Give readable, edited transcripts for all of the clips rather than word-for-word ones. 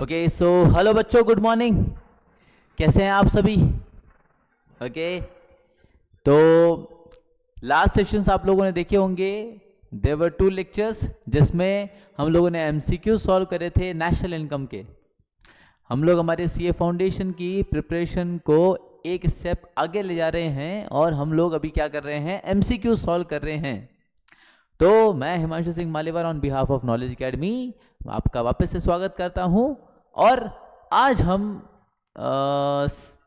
Okay so hello बच्चों, good morning. कैसे हैं आप सभी? ओके तो लास्ट सेशंस आप लोगों ने देखे होंगे। देयर वर 2 लेक्चर्स जिसमें हम लोगों ने एमसीक्यू सॉल्व करे थे नेशनल इनकम के। हम लोग हमारे सीए फाउंडेशन की प्रिपरेशन को एक स्टेप आगे ले जा रहे हैं और हम लोग अभी क्या कर रहे हैं, एमसीक्यू सॉल्व कर रहे हैं। तो मैं Himanshu Singh Maliwar on behalf of Knowledge Academy आपका वापस से स्वागत करता हूं। और आज हम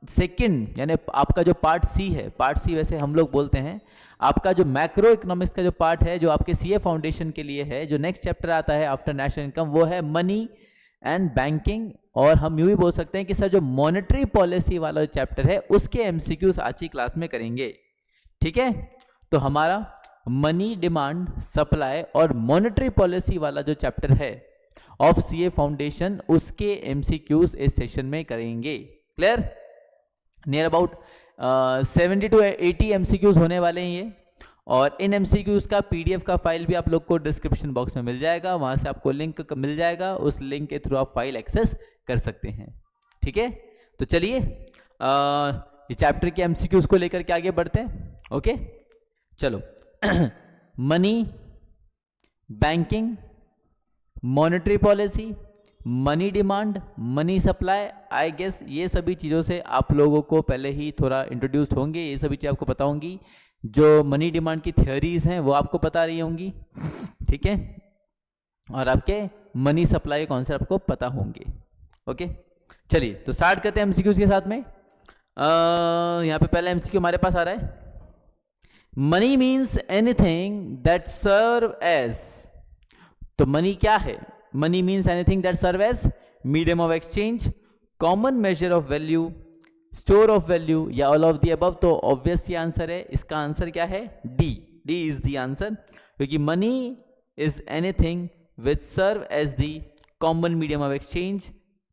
सेकंड यानी आपका जो पार्ट सी है, पार्ट सी वैसे हम लोग बोलते हैं, आपका जो मैक्रो इकोनॉमिक्स का जो पार्ट है जो आपके सीए फाउंडेशन के लिए है, जो नेक्स्ट चैप्टर आता है आफ्टर नेशनल इनकम, वो है मनी एंड बैंकिंग। और हम यूं भी बोल सकते हैं कि सर जो मॉनेटरी पॉलिसी वाला जो चैप्टर है उसके एमसीक्यूज आज की क्लास में करेंगे। ठीक है, तो हमारा मनी डिमांड सप्लाई और मॉनेटरी पॉलिसी वाला जो चैप्टर है ऑफ सीए फाउंडेशन, उसके एमसीक्यूज इस सेशन में करेंगे। Clear? Near about 70 to 80 MCQs होने वाले हैं ये। और इन एमसीक्यूज का पीडीएफ का फाइल भी आप लोग को डिस्क्रिप्शन बॉक्स में मिल जाएगा, वहां से आपको लिंक मिल जाएगा, उस लिंक के थ्रू आप फाइल एक्सेस कर सकते हैं। ठीक है, तो चलिए ये चैप्टर के एमसीक्यूज को लेकर के आगे बढ़ते हैं। ओके चलो money, banking, monetary policy, money demand, money supply, I guess ये सभी चीज़ों से आप लोगों को पहले ही थोड़ा इंट्रोड्यूस होंगे। ये सभी चीज़ आपको पता होंगी। जो मनी डिमांड की थ्योरीज हैं वो आपको पता रही होंगी। ठीक है, और आपके मनी सप्लाई कॉन्सेप्ट आपको पता होंगे। ओके चलिए तो स्टार्ट करते हैं एमसीक्यूज के साथ में। यहाँ पे पहला एमसीक्यू हमारे पास आ रहा है, money means anything that serve as. तो मनी क्या है? Money means anything that serve as medium of exchange, common measure of value, store of value, या ऑल ऑफ द अबव। तो ऑब्वियस ये आंसर है, इसका आंसर क्या है? D. D is the answer, क्योंकि money is anything which serve as the common medium of exchange,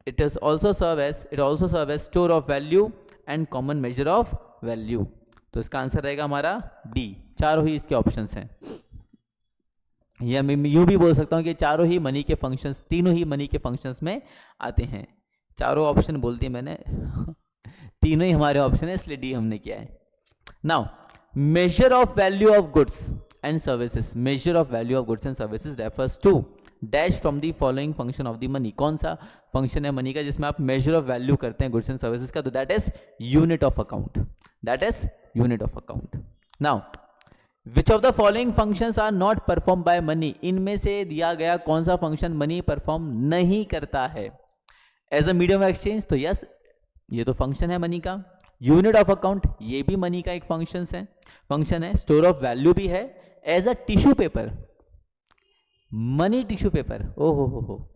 it is also serve as store of value and common measure of value. तो इसका answer रहेगा हमारा D. चारों ही इसके options हैं, या मैं यूं भी बोल सकता हूं कि चारों ही मनी के फंक्शंस, तीनों ही मनी के फंक्शंस में आते हैं। चारों ऑप्शन बोल दिए मैंने तीनों ही हमारे ऑप्शन है, इसलिए डी हमने किया है। Now measure of value of goods and services, measure of value of goods and services refers to dash from the following function of the money. कौन सा फंक्शन है मनी का जिसमें आप मेजर ऑफ वैल्यू करते हैं गुड्स एंड सर्विसेज का? तो that is unit of account, that is unit of account. Now which of the following functions are not perform by money, इनमें से दिया गया कौन सा फंक्शन मनी परफॉर्म नहीं करता है? As a medium of exchange, तो यस ये तो फंक्शन है मनी का। यूनिट ऑफ अकाउंट, ये भी मनी का एक फंक्शन है। स्टोर ऑफ वैल्यू भी है। As a tissue paper, money tissue paper, ओ हो,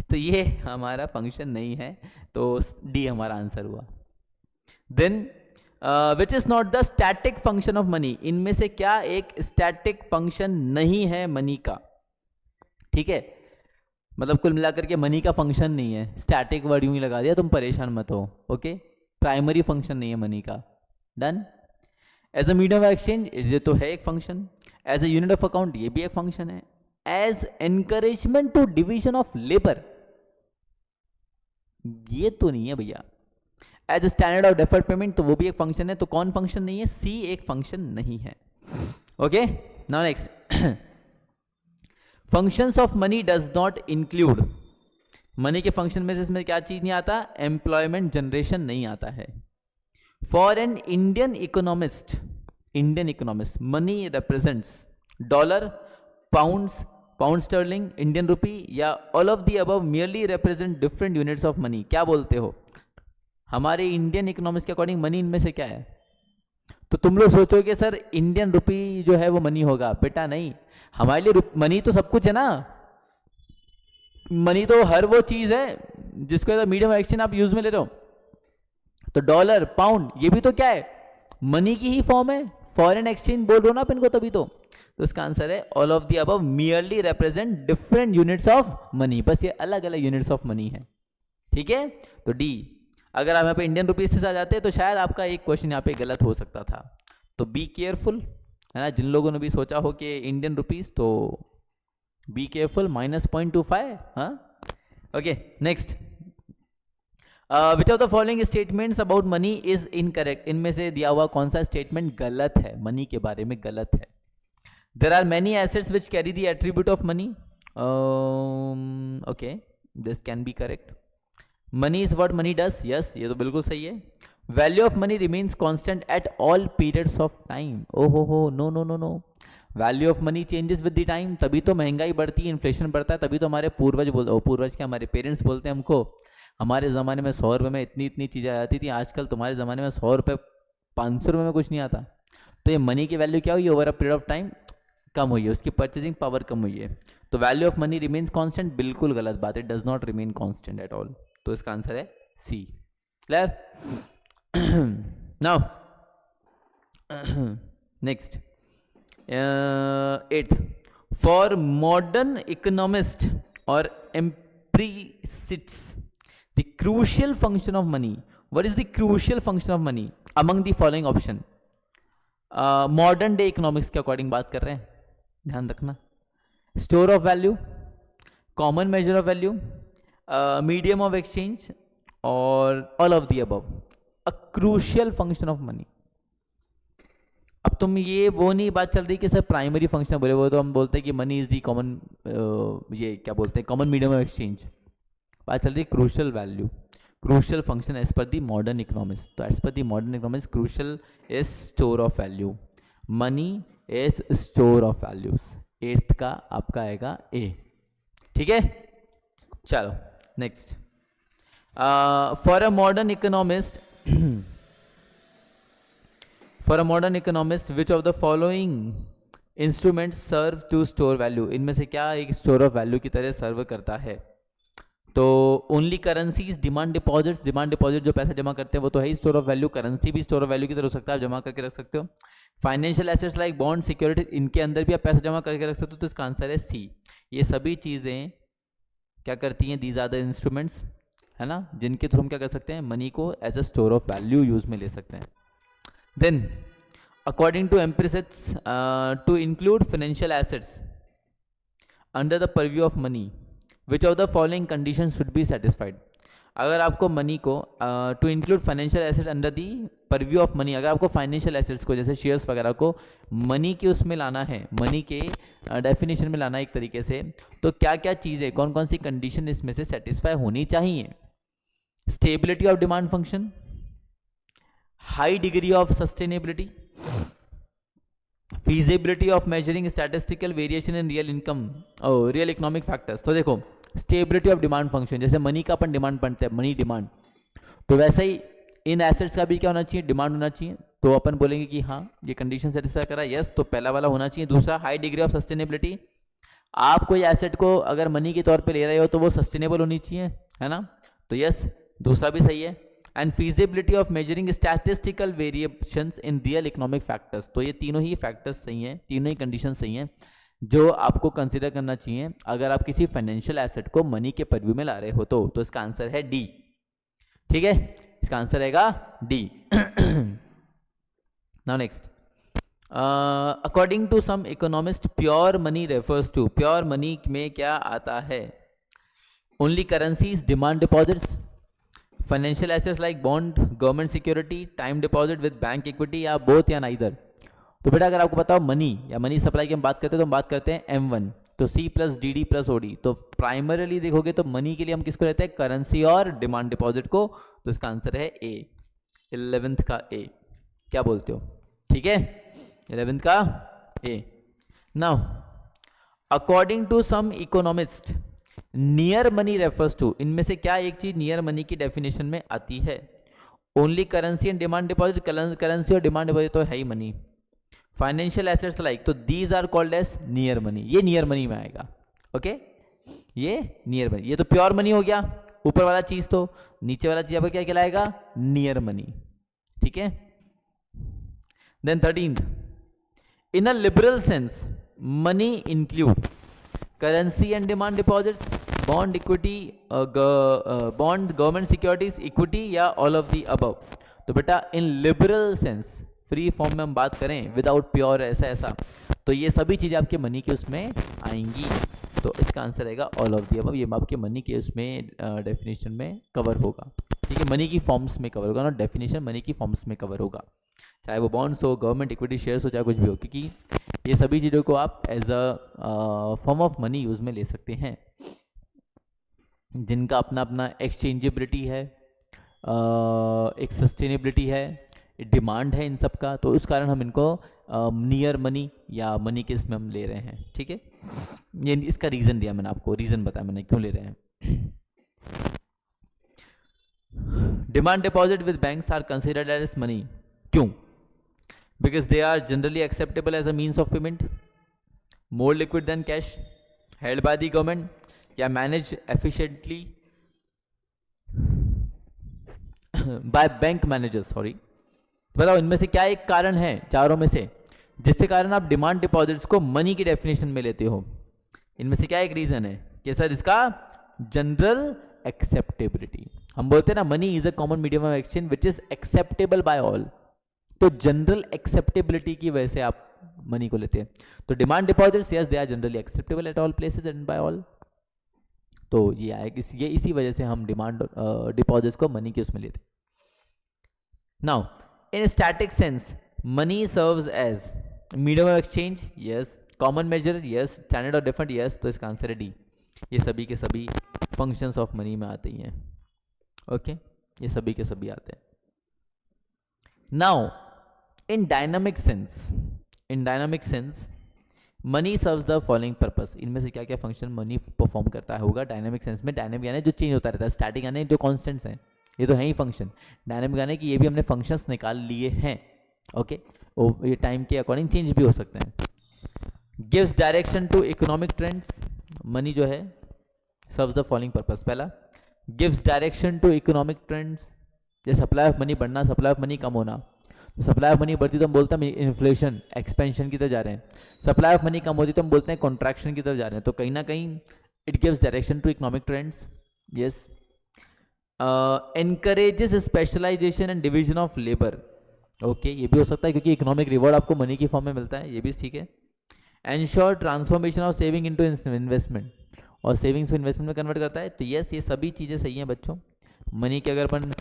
तो ये हमारा फंक्शन नहीं है, तो डी हमारा आंसर हुआ। Then which is not the static function of money, इनमें से क्या एक स्टैटिक फंक्शन नहीं है मनी का? ठीक है, मतलब कुल मिलाकर के मनी का फंक्शन नहीं है। स्टैटिक वर्ड यूं ही लगा दिया, तुम परेशान मत हो। ओके, प्राइमरी फंक्शन नहीं है मनी का। Done. As a medium of exchange, ये तो है एक function. As a unit of account, ये भी एक फंक्शन है। As encouragement to division of labour, ये तो नहीं है भैया। As standard of deferred payment, तो वो भी एक फंक्शन है। तो कौन फंक्शन नहीं है? सी एक फंक्शन नहीं है। Okay, now next, functions of money does not include, money के फंक्शन में से इसमें क्या चीज नहीं आता? एम्प्लॉयमेंट जनरेशन नहीं आता है। For an Indian economist, money represents dollar, pounds, pound sterling, Indian rupee, या all of the above merely represent different units of money. क्या बोलते हो? हमारे इंडियन इकोनॉमिक्स के अकॉर्डिंग मनी इनमें से क्या है? तो तुम लोग सोचो कि सर इंडियन रुपी जो है वो मनी होगा। बेटा नहीं, हमारे लिए मनी तो सब कुछ है ना। मनी तो हर वो चीज है जिसको मीडियम एक्सचेंज आप यूज में ले रहे हो। तो डॉलर, पाउंड, ये भी तो क्या है? मनी की ही फॉर्म है। फॉरेन एक्सचेंज बोल रहे हो ना आप इनको, तभी तो इसका आंसर है all of the above merely represent different units of money. बस ये अलग अलग यूनिट्स ऑफ मनी है। ठीक है, तो डी। अगर आप यहाँ पे इंडियन रुपीज से आ जाते तो शायद आपका एक क्वेश्चन यहाँ पे गलत हो सकता था। तो बी केयरफुल, है ना। जिन लोगों ने भी सोचा हो कि इंडियन रुपीज, तो बी केयरफुल, -0.25। हाँ, okay next, which of the following statements about money is incorrect, इनमें से दिया हुआ कौन सा स्टेटमेंट गलत है, मनी के बारे में गलत है. There are many assets which carry the attribute of money. Okay, this can be correct. Money is what money does, yes ये तो बिल्कुल सही है. Value of money remains constant at all periods of time. ओहो हो, no no no no, value of money changes with the time. तभी तो महंगाई बढ़ती है, इन्फ्लेशन बढ़ता है, तभी तो हमारे पूर्वज क्या, हमारे पेरेंट्स बोलते हैं हमको, हमारे ज़माने में 100 रुपये में इतनी इतनी चीज़ें आ जाती थी, आजकल तुम्हारे ज़माने में 100 रुपये 500 रुपये में कुछ नहीं आता. तो ये मनी की वैल्यू क्या हुई, over a period of time कम हुई है, उसकी परचेजिंग पावर कम हुई है. तो value of money remains constant, बिल्कुल गलत बात है, does not remain constant at all. तो इसका आंसर है C. Clear. Now next, 8th, for modern economist और empiricists, the crucial function of money, what is the crucial function of money among the following option? Modern day economics के according बात कर रहे हैं, ध्यान रखना. Store of value, common measure of value, medium of exchange, और all of the above. A crucial function of money. अब तुम ये वो नहीं बात चल रही कि सर प्राइमरी फंक्शन बोले, वो तो हम बोलते हैं कि मनी इज दी कॉमन, ये क्या बोलते हैं, कॉमन मीडियम ऑफ एक्सचेंज. बात चल रही crucial value, crucial function as per the modern economics. तो as per the modern economics crucial is store of value, money is store of values. 8th का आपका आएगा ए. ठीक है, चलो next. For a modern economist, For a modern economist, which of the following instruments serve to store value? इनमें से क्या एक स्टोर ऑफ वैल्यू की तरह सर्व करता है? तो only currencies, demand deposits. Demand deposit जो पैसा जमा करते हैं वो तो है ही स्टोर ऑफ वैल्यू. करेंसी भी स्टोर ऑफ वैल्यू की तरह हो सकता है, आप जमा करके रख सकते हो. Financial assets like bond, security, इनके अंदर भी आप पैसा जमा करके रख सकते हो. तो इसका आंसर है सी. ये सभी चीज़ें क्या करती हैं, दीज आर द इंस्ट्रूमेंट्स, है ना, जिनके थ्रू हम क्या कर सकते हैं, मनी को as a store of value use में ले सकते हैं. Then, according to empiricists, to include financial assets under the purview of money, which of the following conditions should be satisfied? अगर आपको मनी को to include financial asset under the purview of money, अगर आपको financial assets को जैसे shares वगैरह को money के उसमें लाना है, मनी के डेफिनेशन में लाना है एक तरीके से, तो क्या क्या चीज़ें, कौन कौन सी कंडीशन इसमें से सेटिस्फाई होनी चाहिए? Stability of demand function, high degree of sustainability, feasibility of measuring statistical variation in real income, real economic factors. तो देखो, stability of demand function, जैसे मनी का अपन डिमांड पढ़ते हैं, मनी डिमांड, तो वैसा ही इन एसेट्स का भी क्या होना चाहिए, डिमांड होना चाहिए. तो अपन बोलेंगे कि हाँ ये कंडीशन सेटिस्फाई करा, यस, तो पहला वाला होना चाहिए. दूसरा, हाई डिग्री ऑफ सस्टेनेबिलिटी, आप कोई एसेट को अगर मनी के तौर पे ले रहे हो तो वो सस्टेनेबल होनी चाहिए, है ना, तो यस, दूसरा भी सही है. And feasibility of measuring statistical variations in real economic factors. तो ये तीनों ही फैक्टर्स सही हैं, तीनों ही कंडीशन सही हैं जो आपको कंसीडर करना चाहिए अगर आप किसी फाइनेंशियल एसेट को मनी के परव्यू में ला रहे हो. तो इसका आंसर है डी. ठीक है, इसका आंसर रहेगा D. Now next, according to some economist, pure money refers to, pure money में क्या आता है? Only currencies, demand deposits, financial assets like bond, government security, time deposit with bank equity, या बोथ या नाइदर. तो बेटा अगर आपको पता हो मनी या मनी सप्लाई की हम बात करते हैं तो हम बात करते हैं M1, तो C plus DD plus OD. तो प्राइमरीली देखोगे तो मनी के लिए हम किसको लेते हैं, करेंसी और डिमांड डिपॉजिट को. तो इसका आंसर है A, 11th का A. क्या बोलते हो? ठीक है, 11th का A. Now according to some economist, near money refers to, इनमें से क्या एक चीज नियर मनी की डेफिनेशन में आती है? Only currency and demand deposit, currency और डिमांड डिपॉजिट तो है ही मनी. फाइनेंशियल एसेट्स लाइक, तो these are called as near money, ये नियर मनी में आएगा. ओके, ये नियर मनी, ये तो प्योर मनी हो गया ऊपर वाला चीज, तो नीचे वाला चीज आपका क्या कहलाएगा, नियर मनी. ठीक है. Then 13th, in a liberal sense money include currency and demand deposits, bond equity, bond, government securities, equity, या ऑल ऑफ दी अबव. तो बेटा in liberal sense, free form में हम बात करें, विदाउट प्योर ऐसा ऐसा, तो ये सभी चीजें आपके मनी के उसमें आएंगी. तो इसका आंसर रहेगा ऑल ऑफ दी अबव. ये आपके मनी के उसमें डेफिनेशन में कवर होगा. ठीक है, मनी की फॉर्म्स में कवर होगा, नॉट डेफिनेशन, मनी की फॉर्म्स में कवर होगा, चाहे वो बॉन्ड्स हो, गवर्नमेंट इक्विटी शेयर्स हो, चाहे कुछ भी हो, क्योंकि ये सभी चीज़ों को आप as a form of money use में ले सकते हैं, जिनका अपना अपना एक्सचेंजेबिलिटी है, एक सस्टेनेबिलिटी है, डिमांड है इन सब का, तो उस कारण हम इनको नियर मनी या मनी के इसमें हम ले रहे हैं। ठीक है, ये इसका रीज़न दिया मैंने आपको, रीज़न बताया मैंने क्यों ले रहे हैं। Demand deposit with banks are considered as money, क्यों? Because they are generally acceptable as a means of payment, more liquid than cash, held by the government या manage efficiently by bank managers. Sorry, बताओ इनमें से क्या एक कारण है चारों में से जिससे कारण आप डिमांड डिपॉजिट्स को मनी की डेफिनेशन में लेते हो? इनमें से क्या एक रीजन है कि सर इसका जनरल एक्सेप्टेबिलिटी, हम बोलते हैं ना money is a common medium of exchange which is acceptable by all, तो जनरल एक्सेप्टेबिलिटी की वजह से आप मनी को लेते हैं। तो demand deposits yes they are generally acceptable at all places and by all, तो ये आएगा, ये इसी वजह से हम डिमांड डिपॉजिट्स को मनी के उसमें लेते हैं। Now in static sense money serves as medium of exchange, yes, common measure, yes, standard और डिफरेंट, यस, तो इसका आंसर है डी, ये सभी के सभी फंक्शंस ऑफ मनी में आते ही हैं। ओके, ये सभी के सभी आते हैं। Now in dynamic sense money serves the following purpose, इनमें से क्या क्या फंक्शन मनी परफॉर्म करता है होगा डायनामिक सेंस में? डायनामिक यानी जो चेंज होता रहता है, स्टैटिक यानी जो कॉन्स्टेंट्स हैं, ये तो है ही फंक्शन। डायनामिक यानी कि ये भी हमने फंक्शंस निकाल लिए हैं। ओके, ये टाइम के अकॉर्डिंग चेंज भी हो सकते हैं। Gives direction to economic trends, money जो है सर्व्स द फॉलोइंग पर्पस। पहला, gives direction to economic trends, जैसे सप्लाई ऑफ मनी बढ़ना, सप्लाई ऑफ मनी कम होना, तो सप्लाई ऑफ मनी बढ़ती तो हम बोलते हैं इन्फ्लेशन, एक्सपेंशन की तरफ जा रहे हैं, सप्लाई ऑफ मनी कम होती तो हम बोलते हैं कॉन्ट्रैक्शन की तरफ जा रहे हैं, तो कहीं ना कहीं it gives direction to economic trends. Yes, encourages specialisation and division of labour, okay, ये भी हो सकता है क्योंकि इकोनॉमिक रिवॉर्ड आपको मनी की फॉर्म में मिलता है, ये भी ठीक है। Ensure transformation of saving into investment, और सेविंग्स को इन्वेस्टमेंट में कन्वर्ट करता है, तो यस ये सभी चीज़ें सही हैं बच्चों। मनी के अगर अपन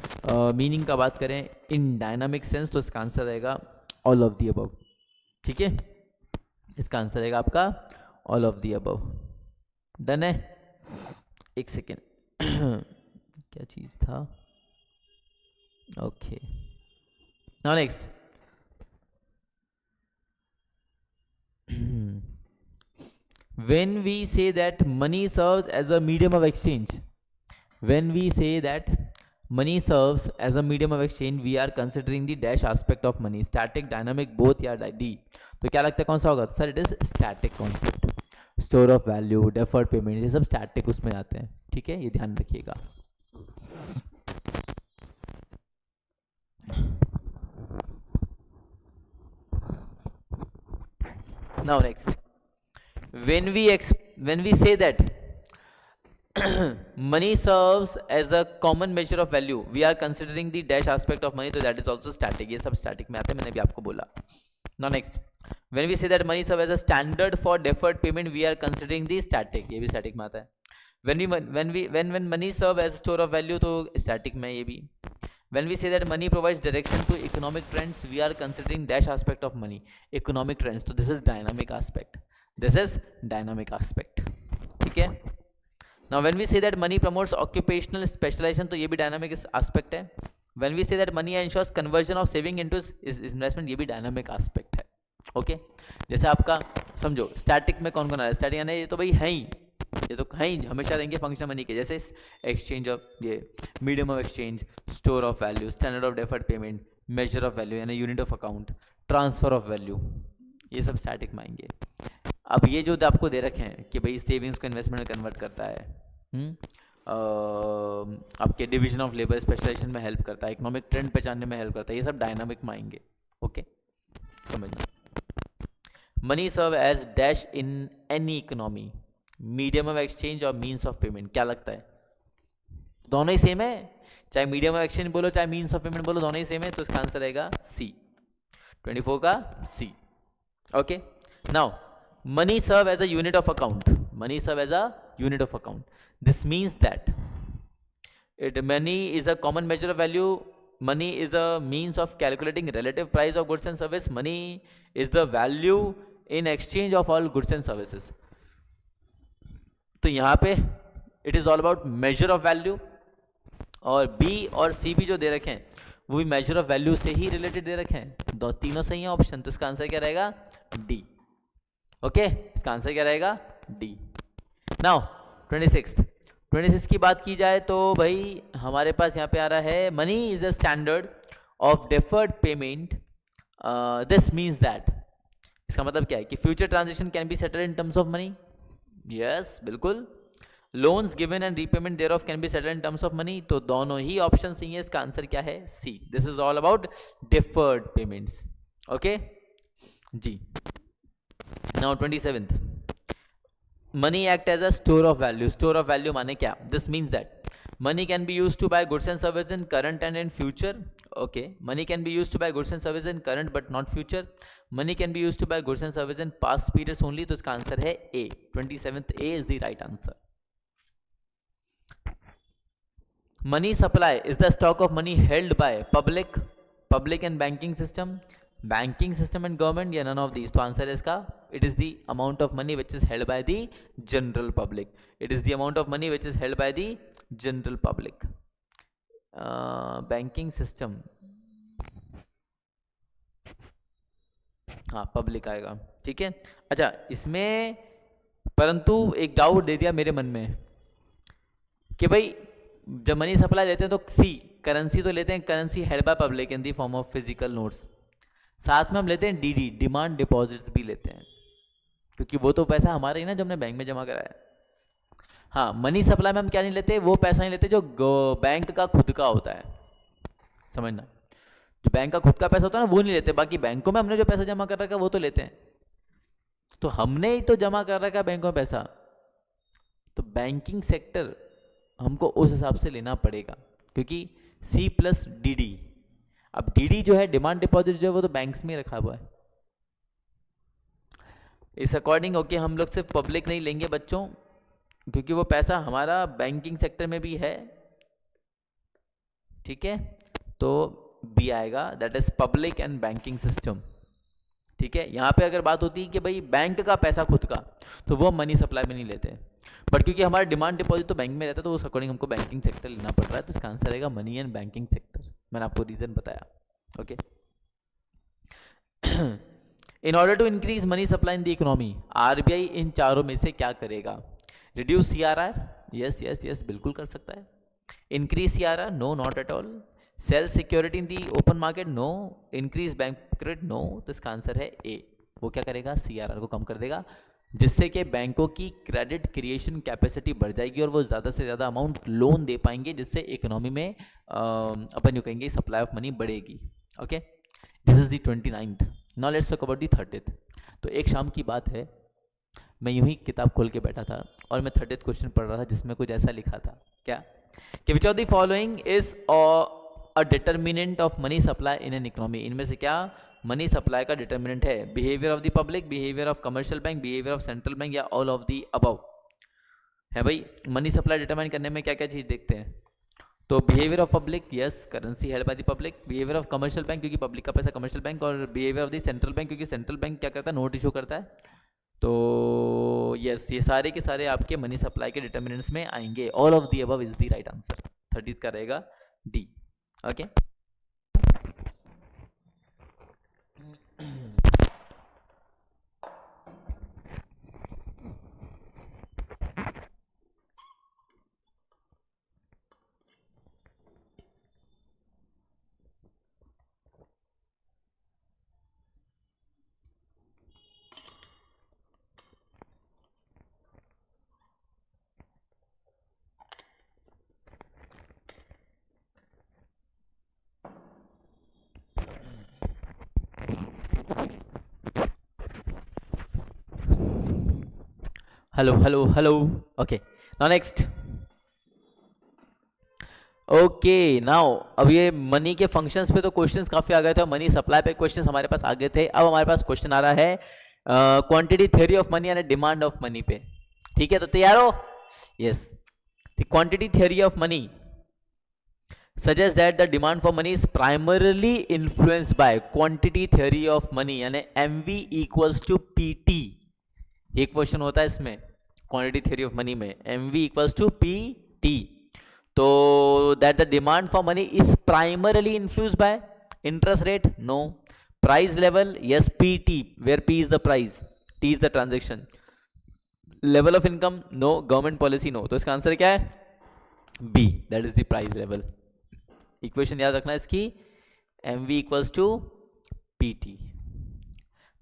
मीनिंग का बात करें इन डायनामिक सेंस, तो इसका आंसर रहेगा ऑल ऑफ दी अबव। ठीक है, इसका आंसर रहेगा आपका all of the above. Done है? एक सेकेंड क्या चीज़ था? Okay, now next, when we say that money serves as a medium of exchange, when we say that money serves as a medium of exchange, we are considering the dash aspect of money, static, dynamic, both या D, तो क्या लगता है कौन सा होगा? Sir it is static concept, store of value, deferred payment, ये सब स्टैटिक उसमें आते हैं। ठीक है, ये ध्यान रखिएगा। Now next, when we say that money serves as a common measure of value, we are considering the dash aspect of money, so that is also static, ये सब static में आते हैं, मैंने भी आपको बोला। Now next, when we say that money serves as a standard for deferred payment, we are considering the static, ये भी static में आता है। when money serve as store of value, तो static में ये भी। When we say that money provides direction to economic trends, we are considering dash aspect of money, economic trends, so this is dynamic aspect, this is dynamic aspect। ठीक है, now when we say that money promotes occupational specialization, तो ये भी dynamic aspect है। when we say that money ensures conversion of saving into investment, ये भी dynamic aspect है। Okay, जैसे आपका समझो स्टैटिक में कौन कौन आ रहा है? स्टैटिक यानी ये तो भाई है ही, ये तो है ही, हमेशा रहेंगे फंक्शन मनी के, जैसे एक्सचेंज ऑफ, ये medium of exchange, store of value, standard of deferred payment, measure of value यानी unit of account, transfer of value, ये सब स्टैटिक में आएंगे। अब ये जो आपको दे रखे हैं कि भाई सेविंग्स को इन्वेस्टमेंट में कन्वर्ट करता है, आपके डिवीजन ऑफ लेबर, स्पेशलाइजेशन में हेल्प करता है, इकोनॉमिक ट्रेंड पहचानने में हेल्प करता है, ये सब डायनामिक में आएंगे। ओके, समझना। Money serve as dash in any economy, medium of exchange और मीन्स ऑफ पेमेंट, क्या लगता है? दोनों ही सेम है, चाहे मीडियम ऑफ एक्सचेंज बोलो चाहे मीन्स ऑफ पेमेंट बोलो, दोनों ही सेम है, तो इसका आंसर रहेगा सी, 24 का C. Okay, now money serve as a unit of account, money serve as a unit of account, this means that Money is a common measure of value. Money is a means of calculating relative price of goods and service. Money is the value in exchange of all goods and services. तो यहाँ पे it is all about measure of value, और B और C भी जो दे रखे हैं वो भी measure of value से ही related दे रखे हैं. दो तीनों सही है ऑप्शन, तो इसका आंसर क्या रहेगा? D. ओके, इसका आंसर क्या रहेगा? D. नाउ 26 की बात की जाए तो भाई हमारे पास यहाँ पे आ रहा है money is a standard of deferred payment. This means that, इसका मतलब क्या है कि future transaction can be settled in terms of money. Yes, बिल्कुल. Loans given and repayment there of can be settled in terms of money. तो दोनों ही option सही है. इसका आंसर क्या है? C. This is all about deferred payments. Okay जी. Now 27th, money act as a store of value. Store of value माने क्या? This means that money can be used to buy goods and services in current and in future. Okay, money can be used to buy goods and services in current but not future. Money can be used to buy goods and services in past periods only. तो इसका answer है A. 27th A is the right answer. Money supply is the stock of money held by public and banking system and government, या none of these. तो answer है इसका it is the amount of money which is held by the general public. It is the amount of money which is held by the general public. Banking system, हाँ public आएगा. ठीक है. अच्छा, इसमें परंतु एक डाउट दे दिया मेरे मन में कि भाई जब मनी सप्लाई लेते हैं तो सी करेंसी तो लेते हैं, currency held by public in the form of physical notes. साथ में हम लेते हैं डीडी, डिमांड डिपॉजिट्स भी लेते हैं, क्योंकि वो तो पैसा हमारा ही ना जो हमने बैंक में जमा कराया. हाँ, मनी सप्लाई में हम क्या नहीं लेते? वो पैसा नहीं लेते जो बैंक का खुद का होता है. समझना, जो बैंक का खुद का पैसा होता है ना वो नहीं लेते. बाकी बैंकों में हमने जो पैसा जमा कर रखा है वो तो लेते हैं. तो हमने ही तो जमा कर रखा है बैंकों में पैसा, तो बैंकिंग सेक्टर हमको उस हिसाब से लेना पड़ेगा, क्योंकि सी प्लस डीडी. अब डीडी जो है, डिमांड डिपॉजिट जो है, वो तो बैंक्स में रखा हुआ है. इस अकॉर्डिंग ओके, हम लोग सिर्फ पब्लिक नहीं लेंगे बच्चों, क्योंकि वो पैसा हमारा बैंकिंग सेक्टर में भी है. ठीक है, तो बी आएगा, that is public and banking system. ठीक है. यहाँ पे अगर बात होती है कि भाई बैंक का पैसा खुद का, तो वो मनी सप्लाई में नहीं लेते, बट क्योंकि हमारा डिमांड डिपॉजिट तो बैंक में रहता है, तो उस अकॉर्डिंग हमको बैंकिंग सेक्टर लेना पड़ रहा है. तो इसका आंसर रहेगा मनी एंड बैंकिंग सेक्टर. मैंने आपको रीजन बताया. Okay. In order to increase money supply in the economy, RBI इन चारों में से क्या करेगा? Reduce CRR, yes yes yes, बिल्कुल कर सकता है. Increase CRR, no, not at all. Sell security in the open market, no. Increase bank credit, no. तो इसका आंसर है ए. वो क्या करेगा? सीआरआर को कम कर देगा, जिससे कि बैंकों की क्रेडिट क्रिएशन कैपेसिटी बढ़ जाएगी और वो ज़्यादा से ज़्यादा अमाउंट लोन दे पाएंगे, जिससे इकोनॉमी में अपन यूँ कहेंगे सप्लाई ऑफ मनी बढ़ेगी. Okay, this is the 29th. Now let's talk about the 30th. तो एक शाम की बात है, मैं यूं ही किताब खोल के बैठा था और मैं 30th क्वेश्चन पढ़ रहा था, जिसमें कुछ ऐसा लिखा था क्या कि विच of the following is a determinant of money supply in an economy. इनमें से क्या मनी सप्लाई का डिटर्मिनेंट है? Behaviour of the public, behaviour of commercial bank, behaviour of central bank, या ऑल ऑफ द अबव. है भाई, money supply determine करने में क्या क्या चीज देखते हैं? तो behaviour of public, yes, currency held by the public. Behaviour of commercial bank, क्योंकि पब्लिक का पैसा कमर्शियल बैंक. और behaviour of the central bank, क्योंकि सेंट्रल बैंक क्या करता है? नोट इशू करता है. तो यस, ये सारे के सारे आपके मनी सप्लाई के डिटर्मिनेंट्स में आएंगे. All of the above is the right answer. 30th का रहेगा D. Okay. Hello hello hello. Okay, now next. Okay, now अब ये मनी के फंक्शंस पे तो क्वेश्चंस काफी आ गए थे, मनी सप्लाई पे क्वेश्चंस हमारे पास आ गए थे. अब हमारे पास क्वेश्चन आ रहा है quantity theory of money and demand of money पे. ठीक है, तो तैयार हो? Yes. The quantity theory of money suggests that the demand for money is primarily influenced by quantity theory of money, यानी MV equals to PT. एक question होता है इसमें क्वांटिटी थ्योरी ऑफ मनी में, MV equals to PT. तो that the demand for money is primarily influenced by interest rate, no. Price level, yes. PT, where P is the price, T is the transaction. Level of income, no. Government policy, no. तो इसका answer क्या है? B, that is the price level. Equation याद रखना इसकी, MV equals to PT.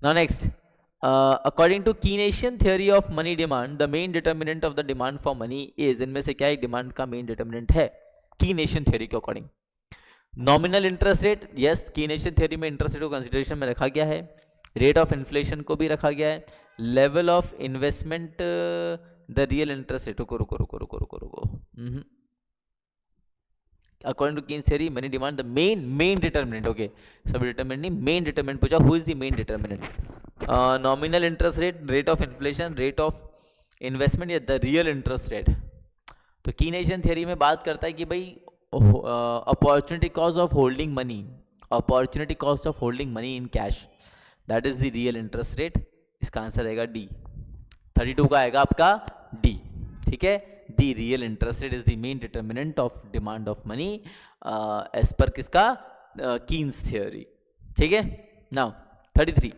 Now next, according to Keynesian theory of money demand, the main determinant of the demand for money is, इनमें से क्या एक डिमांड का मेन डिटर्मिनेंट है Keynesian theory के according? Nominal interest rate, yes. Keynesian theory में interest rate को consideration में रखा गया है, रेट ऑफ इन्फ्लेशन को भी रखा गया है, level of investment, the real interest rate. रुको. According to Keynes theory, money demand the main determinant. Okay, सब determinant नहीं, main determinant पूछा. Who is the main determinant? Nominal interest rate, rate of inflation, rate of investment या the real interest rate. तो Keynesian theory में बात करता है कि भाई opportunity cost of holding money in cash, that is the real interest rate. इसका answer रहेगा D. 32 का आएगा आपका D. ठीक है. The real interest rate is the main determinant of demand of money as per किसका? Keynes theory. ठीक है. Now 33.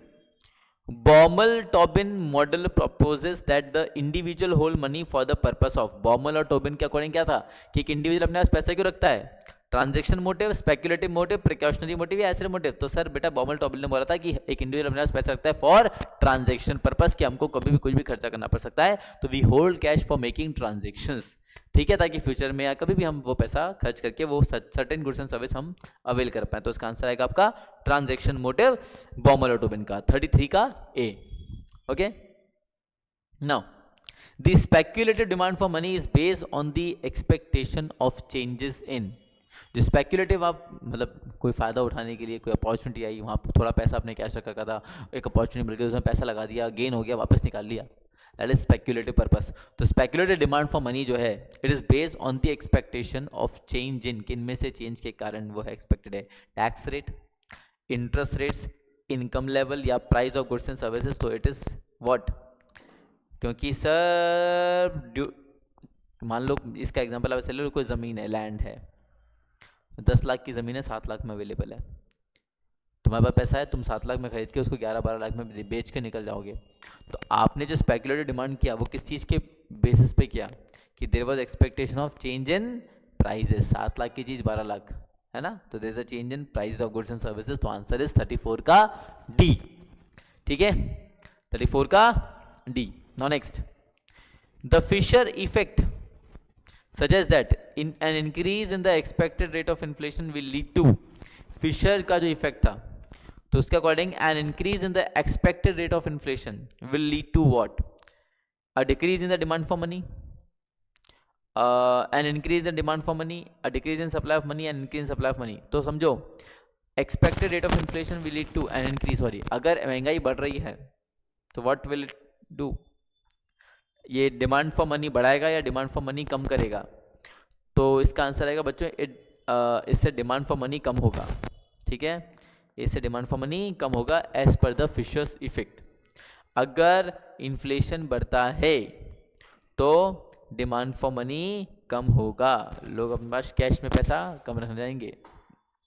Baumol-Tobin model proposes that the individual hold money for the purpose of. Baumol और Tobin के according क्या था कि एक individual अपने पास पैसा क्यों रखता है? Transaction motive, speculative motive, precautionary motive या एसेट मोटिव. तो सर बेटा बॉमल टॉबिन ने बोला था कि एक इंडिविजुअल अपने पास पैसा रखता है फॉर ट्रांजेक्शन पर्पस, कि हमको कभी भी कुछ भी खर्चा करना पड़ सकता है, तो we hold cash for making transactions. ठीक है, ताकि फ्यूचर में या कभी भी हम वो पैसा खर्च करके वो सर्टेन गुड्स एंड सर्विस हम अवेल कर पाए. तो इसका आंसर आएगा आपका ट्रांजेक्शन मोटिव, बॉमल और टोबिन का. 33 का A. Okay. Now the speculative demand for money is based on the expectation of changes in. जो स्पेक्युलेटिव, आप मतलब कोई फायदा उठाने के लिए कोई अपॉर्चुनिटी आई, वहाँ थोड़ा पैसा आपने कैश रखा था, एक अपॉर्चुनिटी मिल गई, उसमें पैसा लगा दिया, गेन हो गया, वापस निकाल लिया, दैट इज स्पेक्युलेटिव पर्पस. तो स्पेक्युलेटिव डिमांड फॉर मनी जो है, it is based on the expectation of change इन. किन में से चेंज के कारण वो है एक्सपेक्टेड है? Tax rate, interest rates, income level या price of goods and services. तो इट इज व्हाट? क्योंकि सर मान लो इसका एग्जांपल आप ले लो, कोई ज़मीन है, लैंड है, 10 लाख की ज़मीन है, 7 लाख में अवेलेबल है. तुम्हारे पास पैसा है, तुम 7 लाख में खरीद के उसको 11-12 लाख में बेच के निकल जाओगे. तो आपने जो स्पेक्युलेटिव डिमांड किया वो किस चीज़ के बेसिस पे किया? कि there was expectation of change in prices. 7 lakh की चीज़ 12 लाख है ना, तो there is a change in price of goods and services. तो आंसर इज 34 का डी. ठीक है, 34 का D. Now next, the Fisher effect suggests that an increase in the expected rate of inflation will lead to. Fisher का जो effect था, तो उसके according an increase in the expected rate of inflation will lead to what? A decrease in the demand for money, an increase in demand for money, a decrease in supply of money, and increase in supply of money. तो समझो, expected rate of inflation will lead to an increase. Sorry, अगर महंगाई बढ़ रही है तो what will it do? ये demand for money बढ़ाएगा या डिमांड फॉर मनी कम करेगा? तो इसका आंसर आएगा बच्चों, इससे डिमांड फॉर मनी कम होगा. ठीक है, इससे डिमांड फॉर मनी कम होगा as per the Fisher's effect. अगर इन्फ्लेशन बढ़ता है तो डिमांड फॉर मनी कम होगा, लोग अपने पास कैश में पैसा कम रखना चाहेंगे,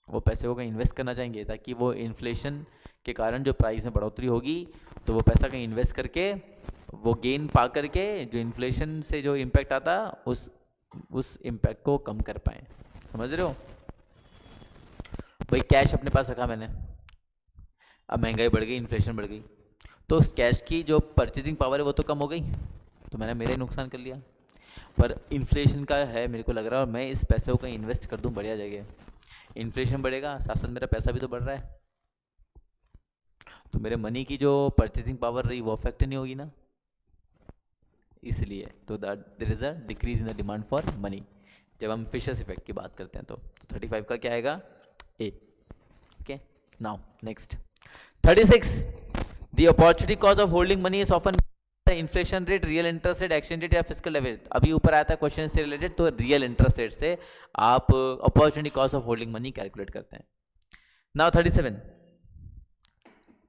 वो पैसे को कहीं इन्वेस्ट करना चाहेंगे, ताकि वो इन्फ्लेशन के कारण जो प्राइस में बढ़ोतरी होगी तो वो पैसा कहीं इन्वेस्ट करके वो गेन पा करके जो इन्फ्लेशन से जो इम्पैक्ट आता उस इम्पैक्ट को कम कर पाए. समझ रहे हो भाई? कैश अपने पास रखा मैंने, अब महंगाई बढ़ गई, इन्फ्लेशन बढ़ गई, तो उस कैश की जो परचेजिंग पावर है वो तो कम हो गई, तो मैंने मेरे नुकसान कर लिया. पर इन्फ्लेशन का है, मेरे को लग रहा है, और मैं इस पैसे को कहीं इन्वेस्ट कर दूं बढ़िया जगह, इन्फ्लेशन बढ़ेगा, साथ साथ मेरा पैसा भी तो बढ़ रहा है, तो मेरे मनी की जो परचेजिंग पावर रही वो अफेक्ट नहीं होगी ना, इसलिए. तो there is a decrease in the demand for money जब हम फिशर्स इफेक्ट की बात करते हैं. तो 35 का क्या आएगा? A. Okay. Now next, 36. The opportunity cost of holding money is often inflation rate, real interest rate, exchange rate या फिजिकल रेट? अभी ऊपर आया था क्वेश्चन से रिलेटेड, तो रियल इंटरेस्ट रेट से आप opportunity cost of holding money calculate करते हैं. Now 37.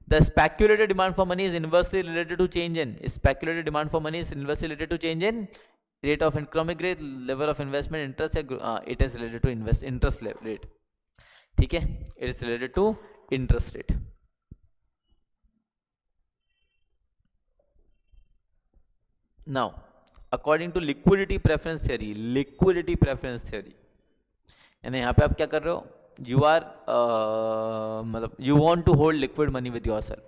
The speculative demand for money is inversely related to change in speculative demand for money is inversely related to change in rate of economic growth, level of investment, interest. It is related to interest rate. ठीक है, it is related to interest rate. Now, according to liquidity preference theory, यानी यहाँ पे आप क्या कर रहे हो? You are मतलब you want to hold liquid money with yourself.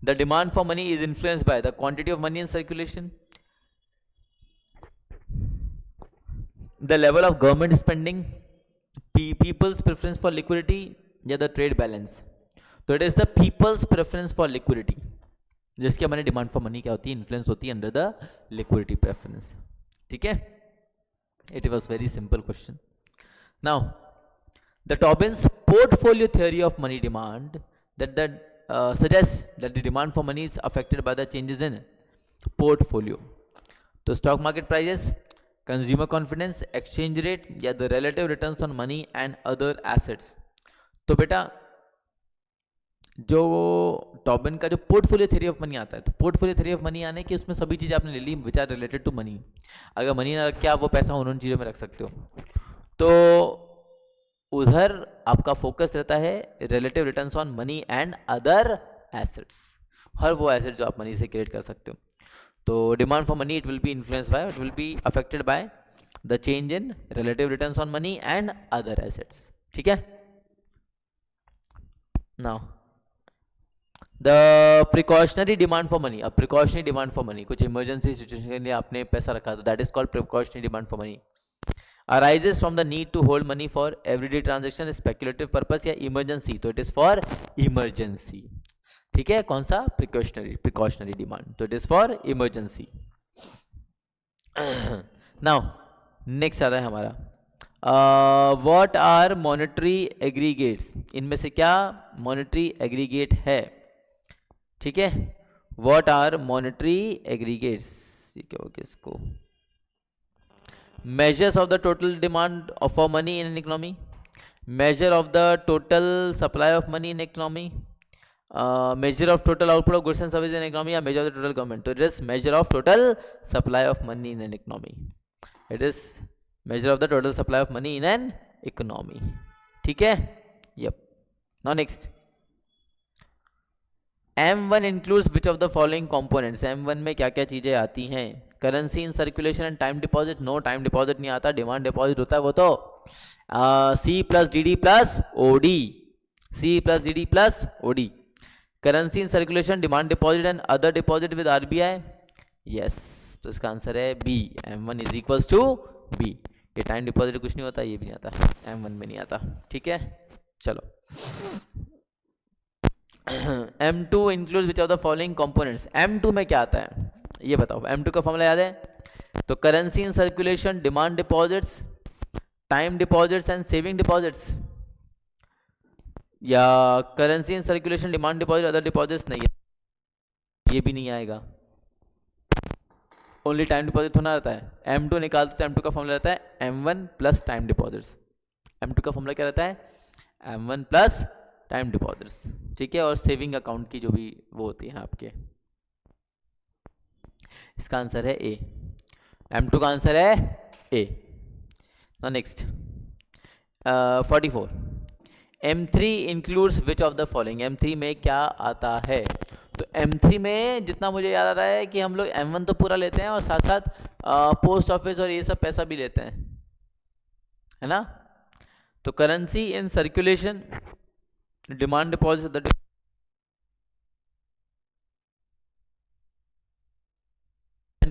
The demand for money is influenced by the quantity of money in circulation, the level of government spending, people's preference for liquidity, या the trade balance. तो it is the people's preference for liquidity जिसके हमारे demand for money क्या होती है, influence होती है under the liquidity preference. ठीक है, it was very simple question. Now the Tobin's portfolio theory of money demand that suggests that the demand for money is affected by the changes in portfolio. तो stock market prices, consumer confidence, exchange rate या the relative returns on money and other assets. तो बेटा जो Tobin का जो portfolio theory of money आता है, तो पोर्टफोलियो थ्योरी ऑफ मनी आने की उसमें सभी चीज़ें आपने ले ली which are related to money. अगर मनी ना रख के आप वो पैसा उन चीज़ों में रख सकते हो, तो उधर आपका फोकस रहता है relative returns on money and other assets, हर वो एसेट जो आप मनी से क्रिएट कर सकते हो. तो demand for money it will be influence by, it will be affected by the change in relative returns on money and other assets. ठीक है. Now the precautionary demand for money. अब precautionary demand for money, कुछ emergency situation के लिए आपने पैसा रखा, तो that is called precautionary demand for money. arises from the need to hold money for everyday transaction, speculative purpose या emergency. तो it is for emergency. ठीक है, कौन सा? प्रिकॉशनरी डिमांड, तो it is for emergency. now next आता है हमारा what are monetary aggregates. इनमें से क्या monetary aggregate है? ठीक है, what are monetary aggregates? ये क्या हो गया इसको? measures of the total demand for money in an economy, measure of the total supply of money in economy, measure of total output of goods and services in economy, या measure of the total government. तो it is measure of total supply of money in an economy. It is measure of the total supply of money in an economy. ठीक है. Yep. Now next, M1 includes which of the following components. M1 में क्या क्या चीजें आती हैं? Currency in circulation and time deposit. No, time deposit नहीं आता, डिमांड डिपॉजिट होता है वो तो C plus D D plus OD. C plus D D plus OD. Currency in circulation, demand deposit and other deposit with RBI. Yes, तो इसका answer है B. M1 is equals to B. ये time deposit कुछ नहीं होता, ये भी नहीं आता, M1 में नहीं आता. ठीक है, चलो. M2 includes which of the following components. M2 में क्या आता है ये बताओ. M2 का फॉर्मूला याद है? तो currency in circulation, demand deposits, time deposits and saving deposits, या currency in circulation, demand deposit, other deposits. नहीं, ये भी नहीं आएगा, ओनली टाइम डिपॉजिट होना रहता है. M2 निकालते तो M2 का फॉर्मूला रहता है M1 plus time deposits. M2 का फॉर्मूला क्या रहता है? M1 plus time deposits. ठीक है, और सेविंग अकाउंट की जो भी वो होती है आपके. इसका आंसर है ए. M2 का आंसर है A. Now next 44. M3 includes which of the following. M3 में क्या आता है? तो M3 में जितना मुझे याद आता है कि हम लोग M1 तो पूरा लेते हैं और साथ साथ पोस्ट ऑफिस और ये सब पैसा भी लेते हैं, है ना. तो currency in circulation, demand deposit,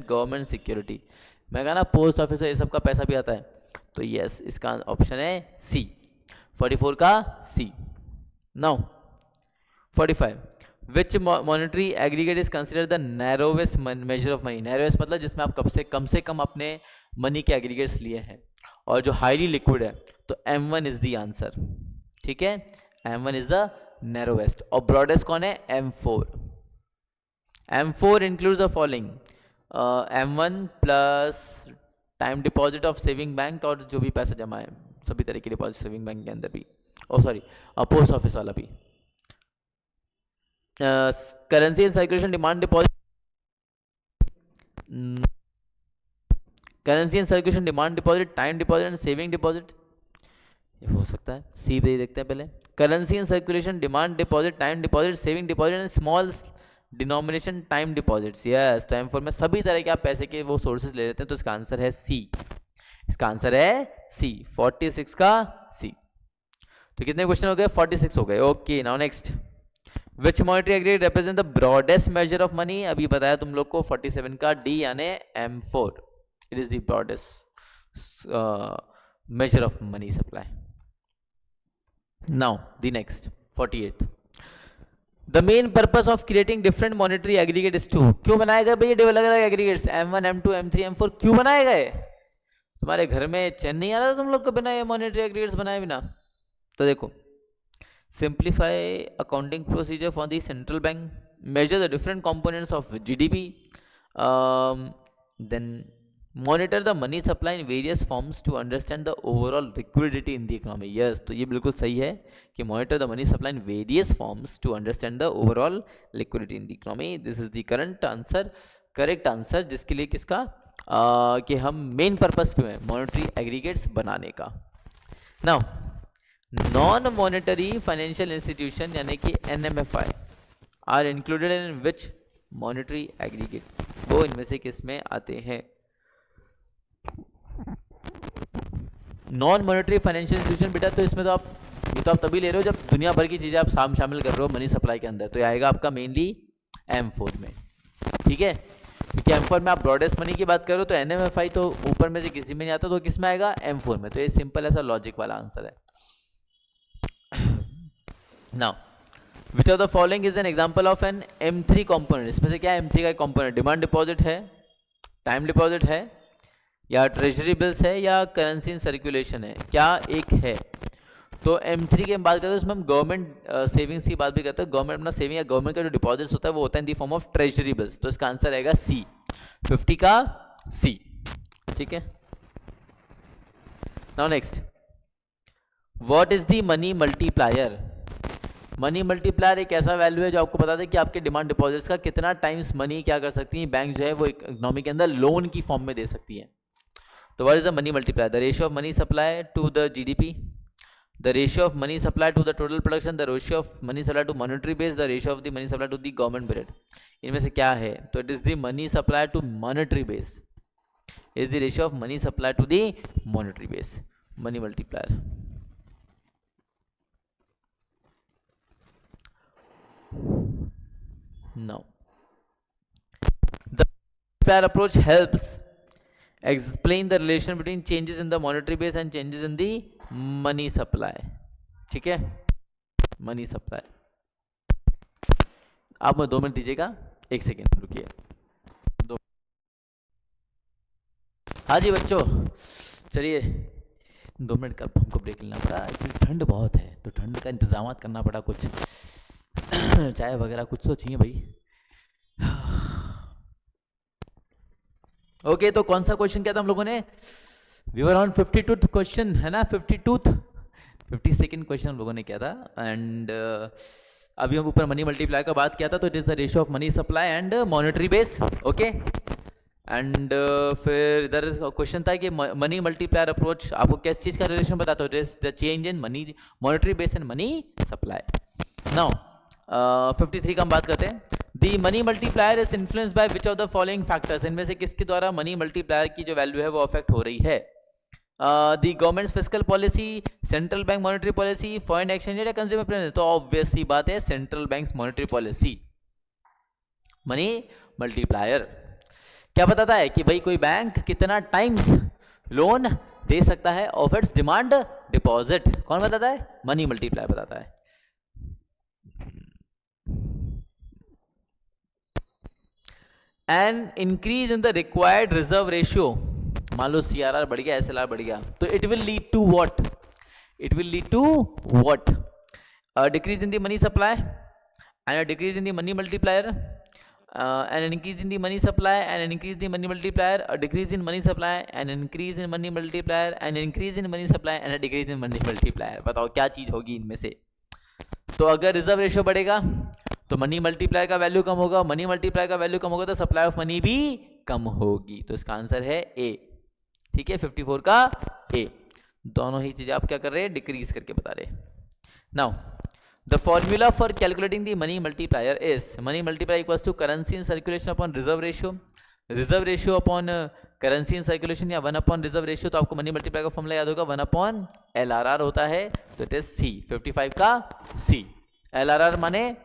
government security. मैं कहा ना पोस्ट ऑफिस ये सब का पैसा भी आता है, तो यस, इसका ऑप्शन है सी. 44 का C. Now 45. Which monetary aggregate is consider the narrowest measure of money. Narrowest मतलब जिसमें आप कम से कम अपने मनी के एग्रीगेट्स लिए हैं और जो हाईली लिक्विड है, तो M1 इज द आंसर. ठीक है, M1 इज द नैरोवेस्ट. और ब्रॉडेस्ट कौन है? M4. M4 includes the following: M1 plus time deposit of saving bank, और जो भी पैसा जमा है सभी तरह के डिपॉजिट सेविंग बैंक के अंदर भी, और सॉरी पोस्ट ऑफिस वाला भी। Currency and circulation demand deposit, currency and circulation demand deposit, time deposit and saving deposit, ये हो सकता है सी पे देखते हैं पहले। Currency and circulation demand deposit, time deposit, saving deposit and small denomination time deposits. Yes, time for में सभी तरह के आप पैसे के वो सोर्सेज ले लेते हैं, तो इसका आंसर है सी। इसका आंसर है सी, 46 का सी। तो कितने क्वेश्चन हो गए? 46 हो गए। Okay, now next, which monetary aggregate represent the broadest major of money? अभी बताया तुम लोग को 47 का डी यानी M4, it is the broadest measure of money supply. Now the next 48, the main purpose of creating different monetary aggregate is to, क्यों बनाए गए भैया अलग अलग aggregates M1 M2 M3 M4? क्यों बनाए गए? तुम्हारे घर में चैन नहीं आ रहा था तुम लोग को बिना ये मॉनेटरी एग्रीगेट्स बनाए बिना? तो देखो, simplify accounting procedure for the central bank, measure the different components of GDP, then monitor the money supply in various forms to understand the overall liquidity in the economy. Yes, तो ये बिल्कुल सही है कि monitor the money supply in various forms to understand the overall liquidity in the economy. This is the correct answer जिसके लिए किसका कि हम मेन पर्पस क्यों है मॉनेटरी एग्रीगेट्स बनाने का। Now non monetary financial institution यानी कि NMFI are included in which monetary aggregate? वो इनमें से किस में आते हैं? नॉन मॉनेटरी फाइनेंशियल इंस्टीट्यूशन बेटा, तो इसमें तो आप ये तो आप तभी ले रहे हो जब दुनिया भर की चीजें आप शामिल कर रहे हो मनी सप्लाई के अंदर, तो ये आएगा आपका मेनली M4 में, ठीक है? क्योंकि M4 में आप ब्रॉडेस्ट मनी की बात करो तो NMFI तो ऊपर में से किसी में नहीं आता, तो किस में आएगा? M4 में। तो ये सिंपल ऐसा लॉजिक वाला आंसर है। Now which of the following is an example of an M3 component? इसमें से क्या है M3 का कंपोनेंट? डिमांड डिपॉजिट है, टाइम डिपॉजिट है, या ट्रेजरी बिल्स है, या करेंसी इन सर्कुलेशन है? क्या एक है? तो M3 की हम बात करते हैं, उसमें हम गवर्नमेंट सेविंग्स की बात भी करते हैं। गवर्नमेंट अपना सेविंग या गवर्नमेंट का जो डिपॉजिट्स होता है वो होता है in the form of treasury bills, तो इसका आंसर आएगा सी, 50 का सी, ठीक है? Now next, what is the money multiplier? Money multiplier एक ऐसा वैल्यू है जो आपको बता दे कि आपके डिमांड डिपॉजिट्स का कितना टाइम्स मनी क्या कर सकती है बैंक जो है वो इकोनॉमी के अंदर लोन की फॉर्म में दे सकती है। तो what is the money multiplier? The ratio of money supply to the GDP, the ratio of money supply to the total production, the ratio of money supply to monetary base, the ratio of the money supply to the government budget. इनमें से क्या है? तो it is the money supply to monetary base, is the ratio of money supply to the monetary base, money multiplier. Now the multiplier approach helps explain the relation between changes in the monetary base and changes in the money supply, ठीक है? Money supply. आप मुझे 2 minute दीजिएगा, 1 second रुकिए। हाँ जी बच्चों, चलिए 2 minute का हमको ब्रेक लेना पड़ा क्योंकि ठंड बहुत है, तो ठंड का इंतजाम करना पड़ा, कुछ चाय वगैरह कुछ तो चाहिए भाई। ओके, तो कौन सा क्वेश्चन किया था हम लोगों ने? We were on 52th question, है ना? 52nd क्वेश्चन हम लोगों ने किया था। एंड अभी हम ऊपर मनी मल्टीप्लाई का बात किया था, तो it is the ratio of money supply and monetary base, okay? And फिर इधर क्वेश्चन था कि मनी मल्टीप्लायर अप्रोच आपको किस चीज का रिलेशन बताता है? It is the change in money monetary base and money supply. Now 53 का हम बात करते हैं। दी money multiplier is influence by which of the following factors? इनमें से किसके द्वारा मनी मल्टीप्लायर की जो वैल्यू है वो अफेक्ट हो रही है? The government fiscal policy, central bank monetary policy, foreign exchange या कंज्यूमर प्रेफरेंस? तो ऑब्वियस सी बात है central bank monetary policy. Money multiplier क्या बताता है कि भाई कोई बैंक कितना टाइम्स लोन दे सकता है ऑफ इट्स डिमांड डिपॉजिट? कौन बताता है? मनी मल्टीप्लायर बताता है। An increase in the required reserve ratio, मान लो CRR बढ़ गया, SLR बढ़ गया, तो it will lead to what? It will lead to what? Decrease in the money supply and decrease in the money multiplier an increase in the money supply, and an increase in the money multiplier, a decrease in money supply, and an increase in money multiplier, and an increase in money supply, and a decrease in money multiplier. बताओ क्या चीज होगी इनमें से? तो अगर reserve ratio बढ़ेगा तो मनी मल्टीप्लायर का वैल्यू कम होगा, मनी मल्टीप्लायर का वैल्यू कम होगा तो सप्लाई ऑफ मनी भी कम होगी। तो इसका आंसर है ए। ठीक है, 54 का ए। दोनों ही चीजें आप क्या कर रहे हैं, डिक्रीज करके बता रहे हैं। Now the formula for calculating the money multiplier is money multiplier equals to currency in circulation upon reserve ratio, reserve ratio upon currency in circulation या 1 अपॉन रिजर्व रेशियो। तो आपको मनी मल्टीप्लायर का formula याद होगा, 1 upon LRR होता है, तो it is सी, 55 का सी। LRR माने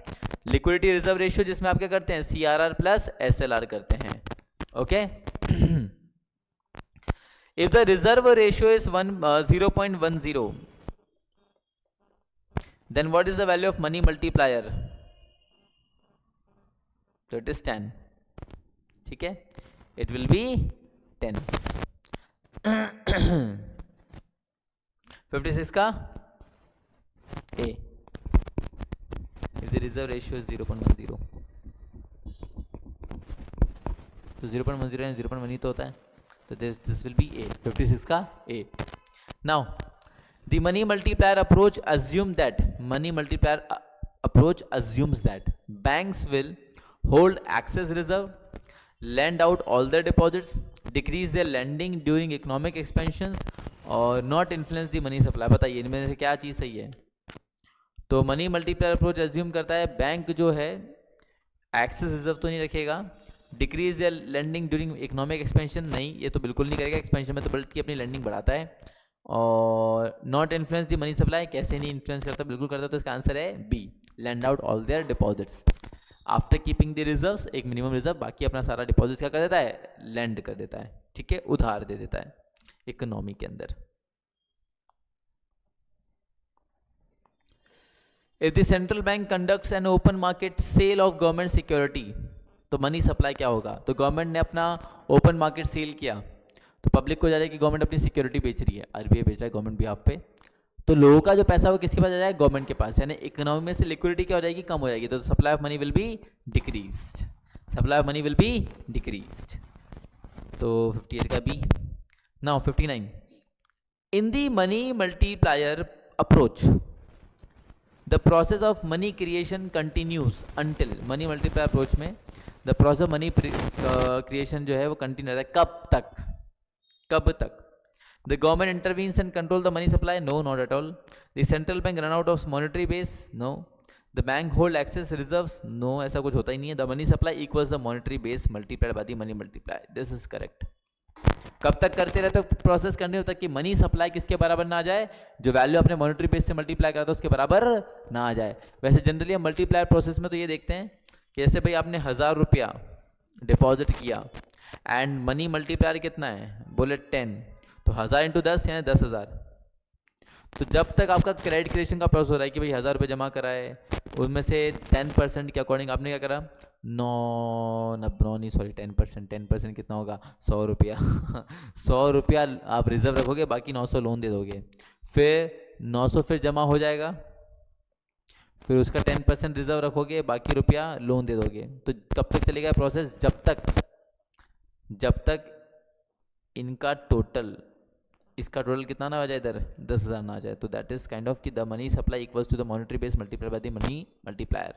लिक्विडिटी रिजर्व रेशियो, जिसमें आप क्या करते हैं, CRR प्लस SLR करते हैं। Okay, if the reserve ratio is 0.10, then what is the value of money multiplier? So it is 10. ठीक है, it will be 10. 56 का A. If the reserve ratio is 0.10, तो 0.10 and 0.1 तो होता है, तो this will be A. 56 का A. Now the money multiplier approach assumes that banks will hold excess reserve, lend out all their deposits, decrease their lending during economic expansions और not influence the money supply। बताइए इनमें से क्या चीज़ सही है? तो money multiplier approach assume करता है बैंक जो है एक्सेस रिजर्व तो नहीं रखेगा, डिक्रीज या लेंडिंग ड्यूरिंग इकोनॉमिक एक्सपेंशन, नहीं ये तो बिल्कुल नहीं करेगा, एक्सपेंशन में तो बल्कि अपनी लेंडिंग बढ़ाता है। और not influence the money supply, कैसे नहीं इन्फ्लुएंस करता, बिल्कुल करता। तो इसका आंसर है B, lend out all their deposits after keeping the reserves, एक मिनिमम रिजर्व, बाकी अपना सारा डिपॉजिट क्या कर देता है, लैंड कर देता है। ठीक है, उधार दे देता है इकोनॉमी के अंदर। If the central bank conducts an open market sale of government security, तो मनी सप्लाई क्या होगा? तो गवर्नमेंट ने अपना ओपन मार्केट सेल किया तो पब्लिक को जा रहा है कि गवर्नमेंट अपनी सिक्योरिटी बेच रही है, RBI बेच रहा है गवर्नमेंट बिहाफ पे, तो लोगों का जो पैसा वो किसके पास आ जाएगा, गवर्नमेंट के पास, यानी इकोनॉमी में से लिक्विडिटी क्या हो जाएगी, कम हो जाएगी। तो supply of money will be decreased, supply of money will be decreased. तो 58 का B. Now 59, in the money multiplier approach the process of money creation continues until, money multiplier approach में the process of money creation जो है वो continue रहता है, कब तक, कब तक? The government intervenes and control the money supply, no not at all. The central bank run out of monetary base, no. The bank hold excess reserves, no, ऐसा कुछ होता ही नहीं है। The money supply equals the monetary base multiplied by the money multiply, this is correct. कब तक करते रहते हो प्रोसेस कंटिन्यू तक कि मनी सप्लाई किसके बराबर ना आ जाए, जो वैल्यू अपने मॉनेटरी बेस से मल्टीप्लाई करता है उसके बराबर ना आ जाए। वैसे जनरली हम मल्टीप्लायर प्रोसेस में तो ये देखते हैं कि जैसे भाई आपने 1000 रुपया डिपॉजिट किया एंड मनी मल्टीप्लायर कितना है, बोले 10, तो 1000 इंटू 10 यानी 10,000। तो जब तक आपका क्रेडिट क्रिएशन का प्रोसेस हो रहा है कि भाई 1000 रुपये जमा करा है, उनमें से 10% के अकॉर्डिंग आपने क्या करा, 10% कितना होगा, 100 रुपया 100 रुपया आप रिजर्व रखोगे, बाकी 900 लोन दे दोगे, फिर 900 फिर जमा हो जाएगा, फिर उसका 10% रिजर्व रखोगे, बाकी रुपया लोन दे दोगे। तो कब तक चलेगा प्रोसेस, जब तक इनका टोटल, इसका टोटल कितना ना आ जाए, इधर 10,000 ना आ जाए। तो दैट इज काइंड ऑफ कि the money supply equals to the monetary base multiplied by the money multiplier.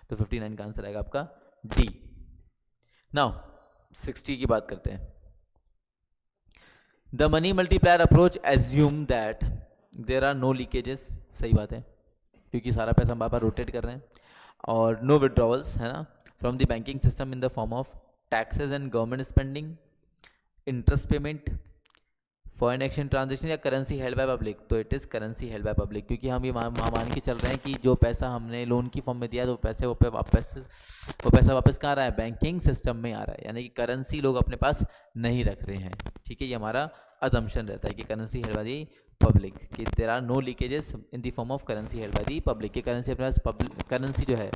तो 59 का आंसर आएगा आपका डी। नाउ 60 की बात करते हैं। The money multiplier approach assume that there are no leakages, सही बात है क्योंकि सारा पैसा हम बार बार रोटेट कर रहे हैं, और नो विड्रॉवल्स, है ना, from the banking system in the form of taxes and government spending, interest payment, foreign exchange transaction या करेंसी हेल्ड बाय पब्लिक। तो it is currency held by public, क्योंकि हम ये मान के चल रहे हैं कि जो पैसा हमने लोन की फॉर्म में दिया तो वो पैसा वापस कहाँ आ रहा है, बैंकिंग सिस्टम में आ रहा है, यानी कि करेंसी लोग अपने पास नहीं रख रहे हैं। ठीक है, ये हमारा अजम्पशन रहता है कि currency held by the public, कि there are no leakages in the form of currency held by the public, कि करेंसी अपने पास करेंसी जो है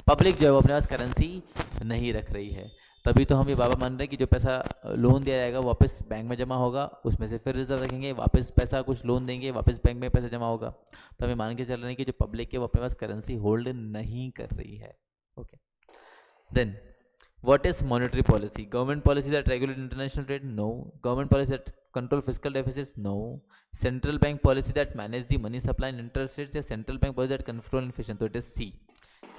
पब्लिक जो है वो अपने पास करेंसी नहीं रख रही है। तभी तो हम ये बाबा मान रहे हैं कि जो पैसा लोन दिया जाएगा वापस बैंक में जमा होगा, उसमें से फिर रिजर्व रखेंगे, वापस पैसा कुछ लोन देंगे, वापस बैंक में पैसा जमा होगा। तो हमें मान के चल रहे हैं कि जो पब्लिक है वो अपने पास करेंसी होल्ड नहीं कर रही है। Okay, then What is monetary policy? Government policy that regulate international trade? No. Government policy that control fiscal deficits? No. Central bank policy that manage the money supply and interest rates? या central bank policy that control inflation? तो it is C.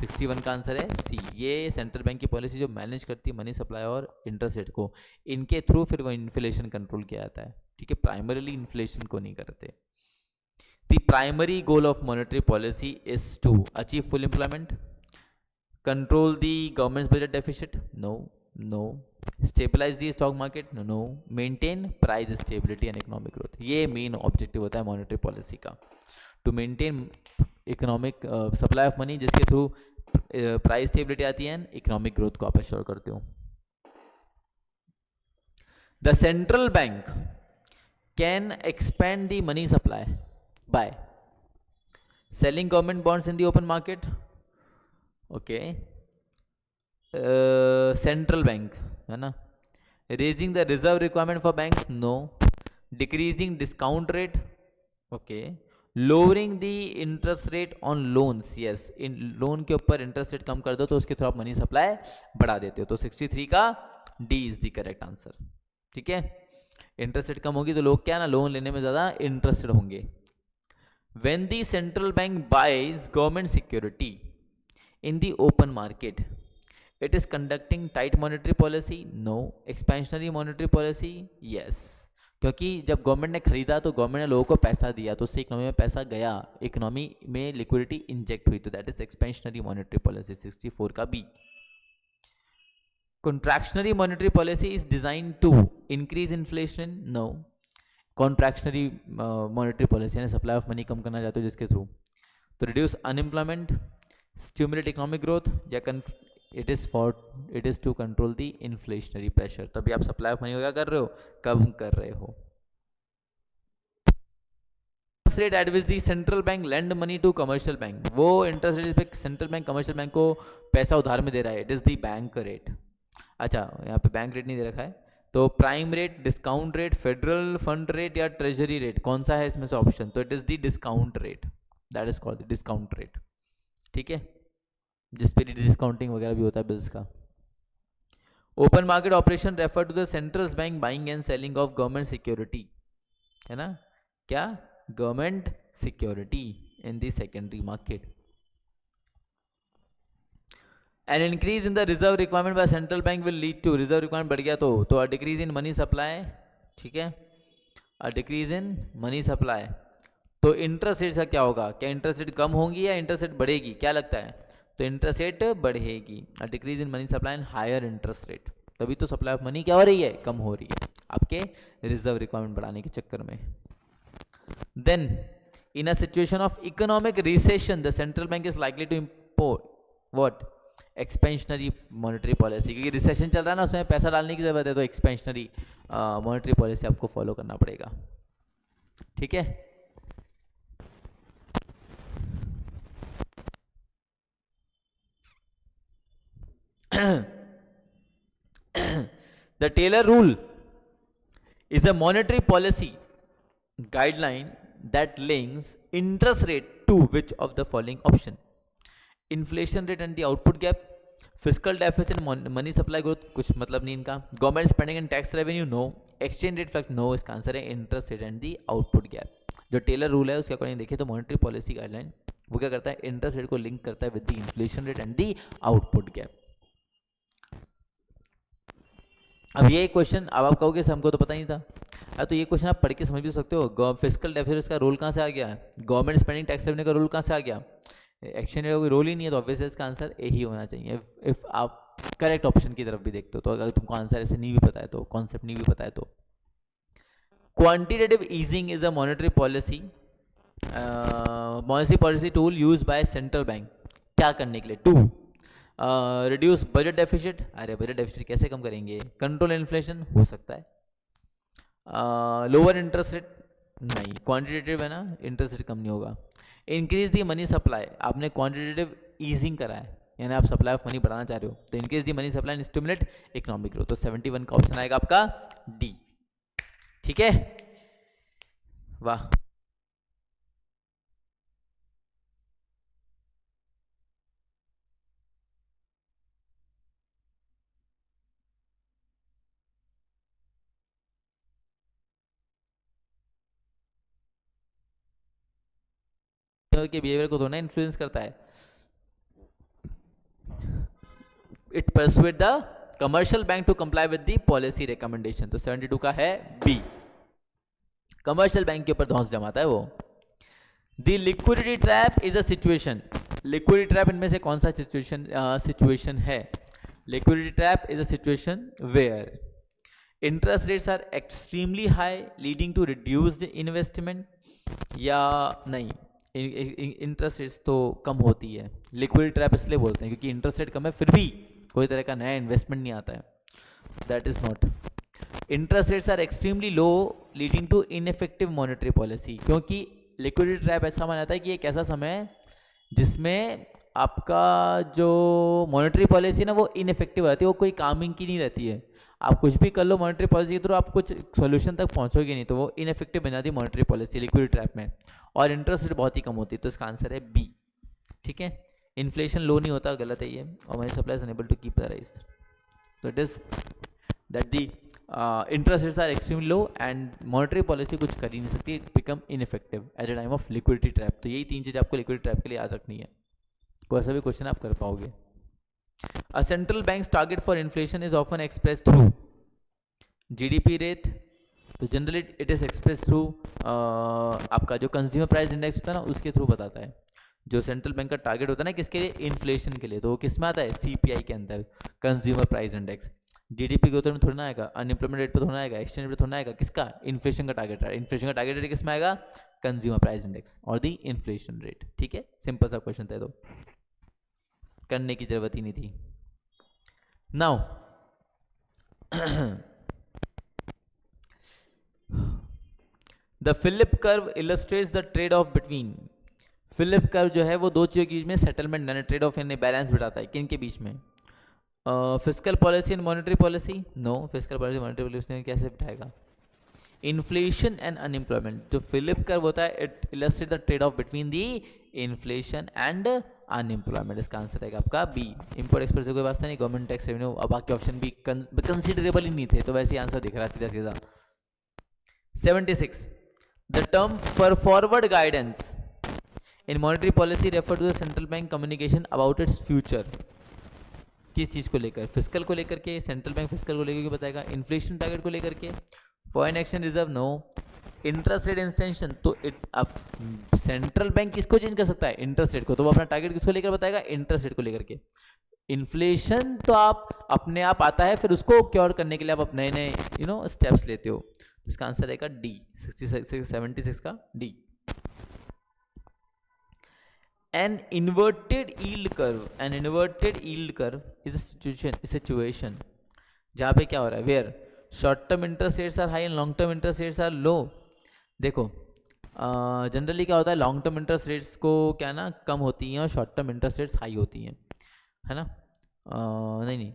61 का answer है सी। ये central bank की policy जो manage करती है money supply और इंटरेस्ट रेट को, इनके थ्रू फिर वो इन्फ्लेशन कंट्रोल किया जाता है। ठीक है, प्राइमरीली इन्फ्लेशन को नहीं करते। The primary goal of monetary policy is to achieve full employment, control the government's budget deficit? No. Stabilize the stock market? No. Maintain price stability and economic growth? ये main objective होता है monetary policy का, to maintain economic supply of money, जिसके through price stability आती है and economic growth को आप assure करते हो। The central bank can expand the money supply by selling government bonds in the open market. Okay, central bank है ना। Raising the reserve requirement for banks? No. Decreasing discount rate? Okay. Lowering the interest rate on loans? Yes, इन loan के ऊपर interest rate कम कर दो तो उसके through आप मनी सप्लाई बढ़ा देते हो। तो 63 का D is the correct answer. ठीक है, इंटरेस्ट रेट कम होगी तो लोग क्या ना लोन लेने में ज्यादा इंटरेस्टेड होंगे। When the central bank buys government security in the open market, it is conducting tight monetary policy? No. Expansionary monetary policy? Yes. क्योंकि जब गवर्नमेंट ने खरीदा तो गवर्नमेंट ने लोगों को पैसा दिया तो उससे इकोनॉमी में पैसा गया, इकोनॉमी में लिक्विडिटी इंजेक्ट हुई, तो that is expansionary monetary policy. 64 का B. Contractionary monetary policy is design to increase inflation? No. Contractionary monetary policy यानी सप्लाई ऑफ मनी कम करना चाहते हो जिसके थ्रू, तो reduce unemployment, stimulate economic growth, या it is to control the inflationary pressure. तभी आप सप्लाई ऑफ मनी क्या कर रहे हो, कम कर रहे हो। Interest rate at which the central bank lend money to commercial bank? वो इंटरेस्ट रेट पे सेंट्रल बैंक कमर्शियल बैंक को पैसा उधार में दे रहा है, it is the bank rate. अच्छा, यहाँ पे बैंक रेट नहीं दे रखा है, तो prime rate, discount rate, federal fund rate या ट्रेजरी रेट, कौन सा है इसमें से ऑप्शन? तो it is the discount rate, that is called the discount rate. ठीक है, जिस पे डिस्काउंटिंग वगैरह भी होता है बिल्स का। Open market operation refer to the central bank buying and selling of government security, है ना, क्या government security in the secondary market. An increase in the reserve requirement by central bank will lead to, reserve requirement बढ़ गया तो decrease in money supply. ठीक है, decrease in money supply, तो interest rate का क्या होगा? क्या इंटरेस्ट रेट कम होंगी या इंटरेस्ट रेट बढ़ेगी, क्या लगता है? तो इंटरेस्ट रेट बढ़ेगी। Decrease in money supply and higher interest rate, तभी तो सप्लाई ऑफ मनी क्या हो रही है, कम हो रही है आपके रिजर्व रिक्वायरमेंट बढ़ाने के चक्कर में। Then in a situation of economic recession the central bank is likely to import what? Expansionary monetary policy, क्योंकि रिसेशन चल रहा है ना, उसमें पैसा डालने की जरूरत है, तो एक्सपेंशनरी मॉनेटरी पॉलिसी आपको फॉलो करना पड़ेगा। ठीक है, The Taylor rule is a monetary policy guideline that links interest rate to which of the following option? Inflation rate and the output gap, fiscal deficit and money supply growth, कुछ मतलब नहीं इनका, government spending and tax revenue, no, exchange rate fact, no, इसका answer है interest rate and the output gap. जो Taylor rule है उसके according देखिए तो मॉनेटरी पॉलिसी गाइडलाइन वो क्या करता है, इंटरेस्ट रेट को लिंक करता है with the inflation rate and the output gap. अब ये क्वेश्चन, अब आप कहोगे हमको तो पता ही नहीं था, तो ये क्वेश्चन आप पढ़ के समझ भी सकते हो। फिस्कल डेफिसिट का रोल कहाँ से आ गया, गवर्नमेंट स्पेंडिंग टैक्स रेवेन्यू का रोल कहाँ से आ गया, एक्सचेंज रेट का कोई रोल ही नहीं है, तो ऑब्वियसली इसका आंसर ए ही होना चाहिए। इफ आप करेक्ट ऑप्शन की तरफ भी देखते हो, तो अगर तुमको आंसर ऐसे नहीं भी पता है, तो कॉन्सेप्ट नहीं भी पता है, तो quantitative easing is a monetary policy policy tool use by central bank, क्या करने के लिए? टू रिड्यूस बजट डेफिसिट, अरे बजट डेफिसिट कैसे कम करेंगे? कंट्रोल इन्फ्लेशन हो सकता है, लोअर इंटरेस्ट रेट नहीं, क्वांटिटेटिव है ना, इंटरेस्ट रेट कम नहीं होगा। इंक्रीज दी मनी सप्लाई, आपने क्वांटिटेटिव ईजिंग करा है, यानी आप सप्लाई ऑफ मनी बढ़ाना चाह रहे हो, तो increase the money supply and stimulate economic growth, तो 71 का ऑप्शन आएगा आपका डी। ठीक है, वाह। कंज्यूमर के बिहेवियर को थोड़ा इन्फ्लुएंस करता है. It persuade the commercial bank to comply with the policy recommendation. तो 72 का है बी. कमर्शियल बैंक के ऊपर धौंस जमाता है वो. The liquidity trap is a situation. Liquidity trap इनमें से कौन सा सिचुएशन है? Liquidity trap is a situation where interest rates are extremely high leading to reduced investment. या नहीं, इंटरेस्ट रेट्स तो कम होती है. लिक्विडिटी ट्रैप इसलिए बोलते हैं क्योंकि इंटरेस्ट रेट कम है फिर भी कोई तरह का नया इन्वेस्टमेंट नहीं आता है. That is not. Interest rates are extremely low leading to ineffective monetary policy. क्योंकि लिक्विडिटी ट्रैप ऐसा माना जाता है कि एक ऐसा समय है जिसमें आपका जो मॉनेटरी पॉलिसी है ना वो इनइफेक्टिव रहती है, वो कोई कामिंग की नहीं रहती है. आप कुछ भी कर लो मॉनेटरी पॉलिसी के थ्रू, आप कुछ सॉल्यूशन तक पहुंचोगे नहीं, तो वो इनइफेक्टिव बन जाती है मॉनेटरी पॉलिसी लिक्विडिटी ट्रैप में. और इंटरेस्ट रेट बहुत ही कम होती है. तो इसका आंसर है बी. ठीक है. इन्फ्लेशन लो नहीं होता, गलत है ये. और money supply is unable to keep the rise. तो it is that the interest rates are extremely low and monetary policy कुछ कर ही नहीं सकती. It become ineffective at the time of liquidity trap. तो यही तीन चीज़ आपको लिक्विडिटी ट्रैप के लिए याद रखनी है. कोई ऐसा भी क्वेश्चन आप कर पाओगे. A central bank's target for inflation is often expressed through GDP rate. तो generally it is express through आपका जो कंज्यूमर प्राइस इंडेक्स होता है ना उसके थ्रू बताता है. जो सेंट्रल बैंक का टारगेट होता है ना किसके लिए? इन्फ्लेशन के लिए. तो वो किस में आता है? CPI के अंदर, कंज्यूमर प्राइस इंडेक्स. GDP के उत्तर में थोड़ा ना आएगा, अनएम्प्लॉयमेंट रेट पे थोड़ा ना आएगा, एक्सचेंज रेट पे थोड़ा ना आएगा. किसका? इन्फ्लेशन का टारगेट है. इन्फ्लेशन का टारगेट रेट किस में आएगा? कंज्यूमर प्राइस इंडेक्स और दी इन्फ्लेशन रेट. ठीक है, सिंपल सा क्वेश्चन था, तो करने की जरूरत ही नहीं थी. Now, the Philip curve illustrates the trade-off between. Philip curve जो है वो दो चीज़ों के बीच में सेटलमेंट यानी ट्रेड ऑफ यानी बैलेंस बिठाता है. किन के बीच में? Fiscal policy and monetary policy. No, fiscal policy monetary policy कैसे बिठाएगा? Inflation and unemployment. जो फिलिप कर्व होता है it illustrate the trade off between the inflation and unemployment. इसका आंसर है आपका बी. इंपोर्ट एक्सपोर्ट से कोई वास्ता नहीं, गवर्नमेंट टैक्स रेवेन्यू. अब बाकी ऑप्शन भी कंसिडरेबल ही नहीं थे, तो वैसे ही आंसर दिख रहा है सीधा सीधा. 76. The term for forward guidance in monetary policy refer to the central bank communication about its future. किस चीज़ को लेकर? फिस्कल को लेकर के. सेंट्रल बैंक फिस्कल को लेकर के बताएगा. इन्फ्लेशन टारगेट को लेकर के. Foreign exchange reserve. No. Interest rate extension. तो अब सेंट्रल बैंक किसको चेंज कर सकता है? इंटरेस्ट रेट को. तो वो अपना टारगेट किसको लेकर बताएगा? इंटरेस्ट रेट को लेकर के. इन्फ्लेशन तो आप अपने आप आता है, फिर उसको क्योर करने के लिए आप नए नए स्टेप्स लेते हो. इसका आंसर रहेगा डी. 76 का D. An inverted yield curve is a situation जहाँ पे क्या हो रहा है? Where short term interest rates are high and long term interest rates are low. देखो जनरली क्या होता है, लॉन्ग टर्म इंटरेस्ट रेट्स को क्या ना कम होती हैं और short term interest rates high होती हैं, है ना? नहीं,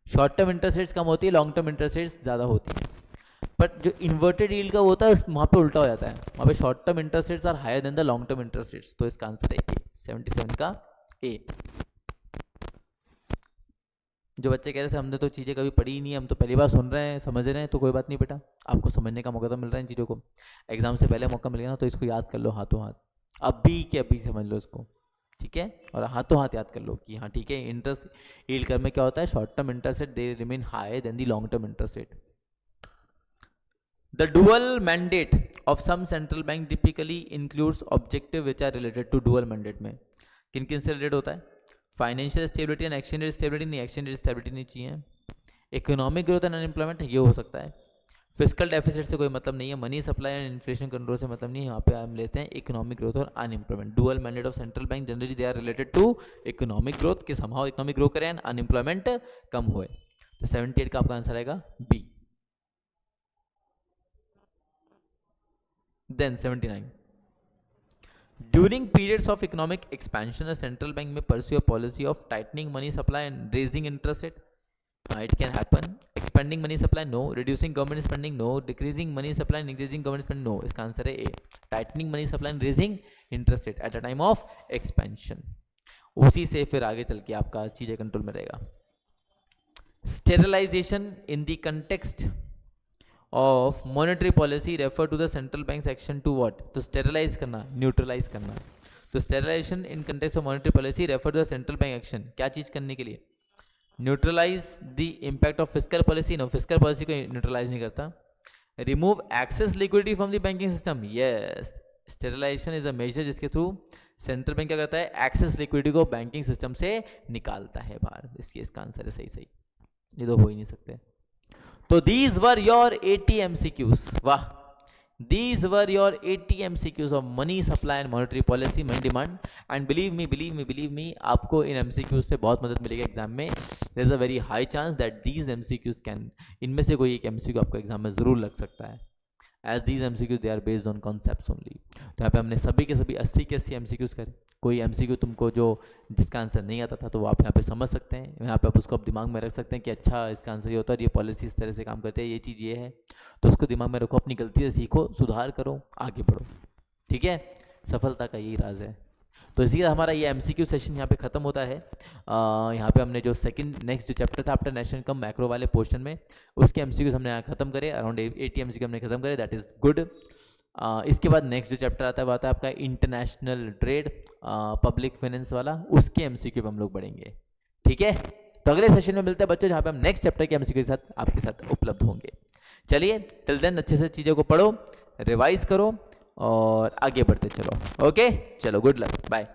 शॉर्ट टर्म इंटरेस्ट रेट्स कम होती है, लॉन्ग टर्म इंटरेस्ट रेट्स ज़्यादा होती हैं. बट जो इन्वर्टेड यील्ड का होता है वहाँ पे उल्टा हो जाता है. वहाँ पे short term interest rates are higher than the long term interest rates. तो इसका आंसर है ए. 77 का ए. जो बच्चे कह रहे थे हमने तो चीज़ें कभी पढ़ी ही नहीं है, हम तो पहली बार सुन रहे हैं, समझ रहे हैं, तो कोई बात नहीं बेटा, आपको समझने का मौका तो मिल रहा है इन चीज़ों को. एग्जाम से पहले मौका मिल गया ना, तो इसको याद कर लो हाथों हाथ, अभी के अभी समझ लो इसको, ठीक है? और हाथों हाथ याद कर लो कि हाँ ठीक है, इंटरेस्ट यील्ड कर्व में क्या होता है, short term interest rate they remain high than the long term interest rate. The dual mandate of some central bank typically includes objective which are related to dual mandate में किन किन से related होता है? Financial stability and exchange rate stability. नहीं, exchange rate stability नहीं चाहिए. Economic growth and unemployment ये हो सकता है. फिस्कल डेफिसिट से कोई मतलब नहीं है. Money supply and inflation control से मतलब नहीं है. यहाँ पे हम लेते हैं इकोनॉमिक ग्रोथ और unemployment. Dual mandate of central bank generally they are related to economic growth, कि समहाउ इकोनॉमिक ग्रो करें एंड अनएम्प्लॉयमेंट कम हुए. तो 78 का आपका आंसर आएगा B. Then 79. During periods of economic expansion, a central bank may pursue a policy of tightening money supply and raising interest rate. It can happen. Expanding money supply, no. Reducing government spending, no. Decreasing money supply and increasing government spending, no. इसका answer है A. Tightening money supply and raising interest rate at a time of expansion. उसी से फिर आगे चल के आपका चीजें कंट्रोल में रहेगा. Sterilization in the context of monetary policy refer to the central bank's action to what? तो स्टेरलाइज करना, न्यूट्रलाइज करना. तो sterilization in context of monetary policy refer to the central bank action, क्या चीज करने के लिए, neutralize the impact of fiscal policy, no fiscal policy को न्यूट्रलाइज नहीं करता। Remove excess liquidity from the banking system, yes sterilization is a measure जिसके थ्रू सेंट्रल बैंक क्या करता है, एक्सेस लिक्विडिटी को बैंकिंग सिस्टम से निकालता है बाहर। इसका आंसर है सही सही, ये तो हो ही नहीं सकते। तो दीज वर योर 80 MCQs, वाह, these were your 80 MCQs of money supply and monetary policy, money demand, and believe me आपको इन MCQs से बहुत मदद मिलेगी एग्जाम में। there is a very high chance that these MCQs can, इनमें से कोई एक MCQ आपको एग्जाम में जरूर लग सकता है, as these MCQs they are based on concepts only। तो यहाँ पे हमने सभी के सभी 80 के 80 MCQs करे। कोई MCQ तुमको जो जिसका आंसर नहीं आता था तो वो आप यहाँ पे समझ सकते हैं, यहाँ पे आप उसको आप दिमाग में रख सकते हैं कि अच्छा इसका आंसर ये होता है, ये पॉलिसी इस तरह से काम करते हैं, ये चीज़ ये है, तो उसको दिमाग में रखो, अपनी गलती से सीखो, सुधार करो, आगे बढ़ो, ठीक है। सफलता का यही राज है। तो इसी हमारा ये MCQ सेशन यहाँ पे खत्म होता है। यहाँ पे हमने जो नेक्स्ट जो चैप्टर था आफ्टर नेशनल इनकम मैक्रो वाले पोर्शन में, उसके MCQs हमने यहाँ खत्म करे, अराउंड 80 MCQ हमने खत्म करे, दैट इज गुड। इसके बाद नेक्स्ट जो चैप्टर आता है वो आता है आपका इंटरनेशनल ट्रेड, पब्लिक फाइनेंस वाला, उसके MCQ पे हम लोग बढ़ेंगे, ठीक है। तो अगले सेशन में मिलते हैं बच्चों, जहाँ पे हम नेक्स्ट चैप्टर के MCQ के साथ आपके साथ उपलब्ध होंगे। चलिए टिल देन अच्छे से चीज़ों को पढ़ो, रिवाइज करो और आगे बढ़ते चलो। ओके, चलो गुड लक, बाय।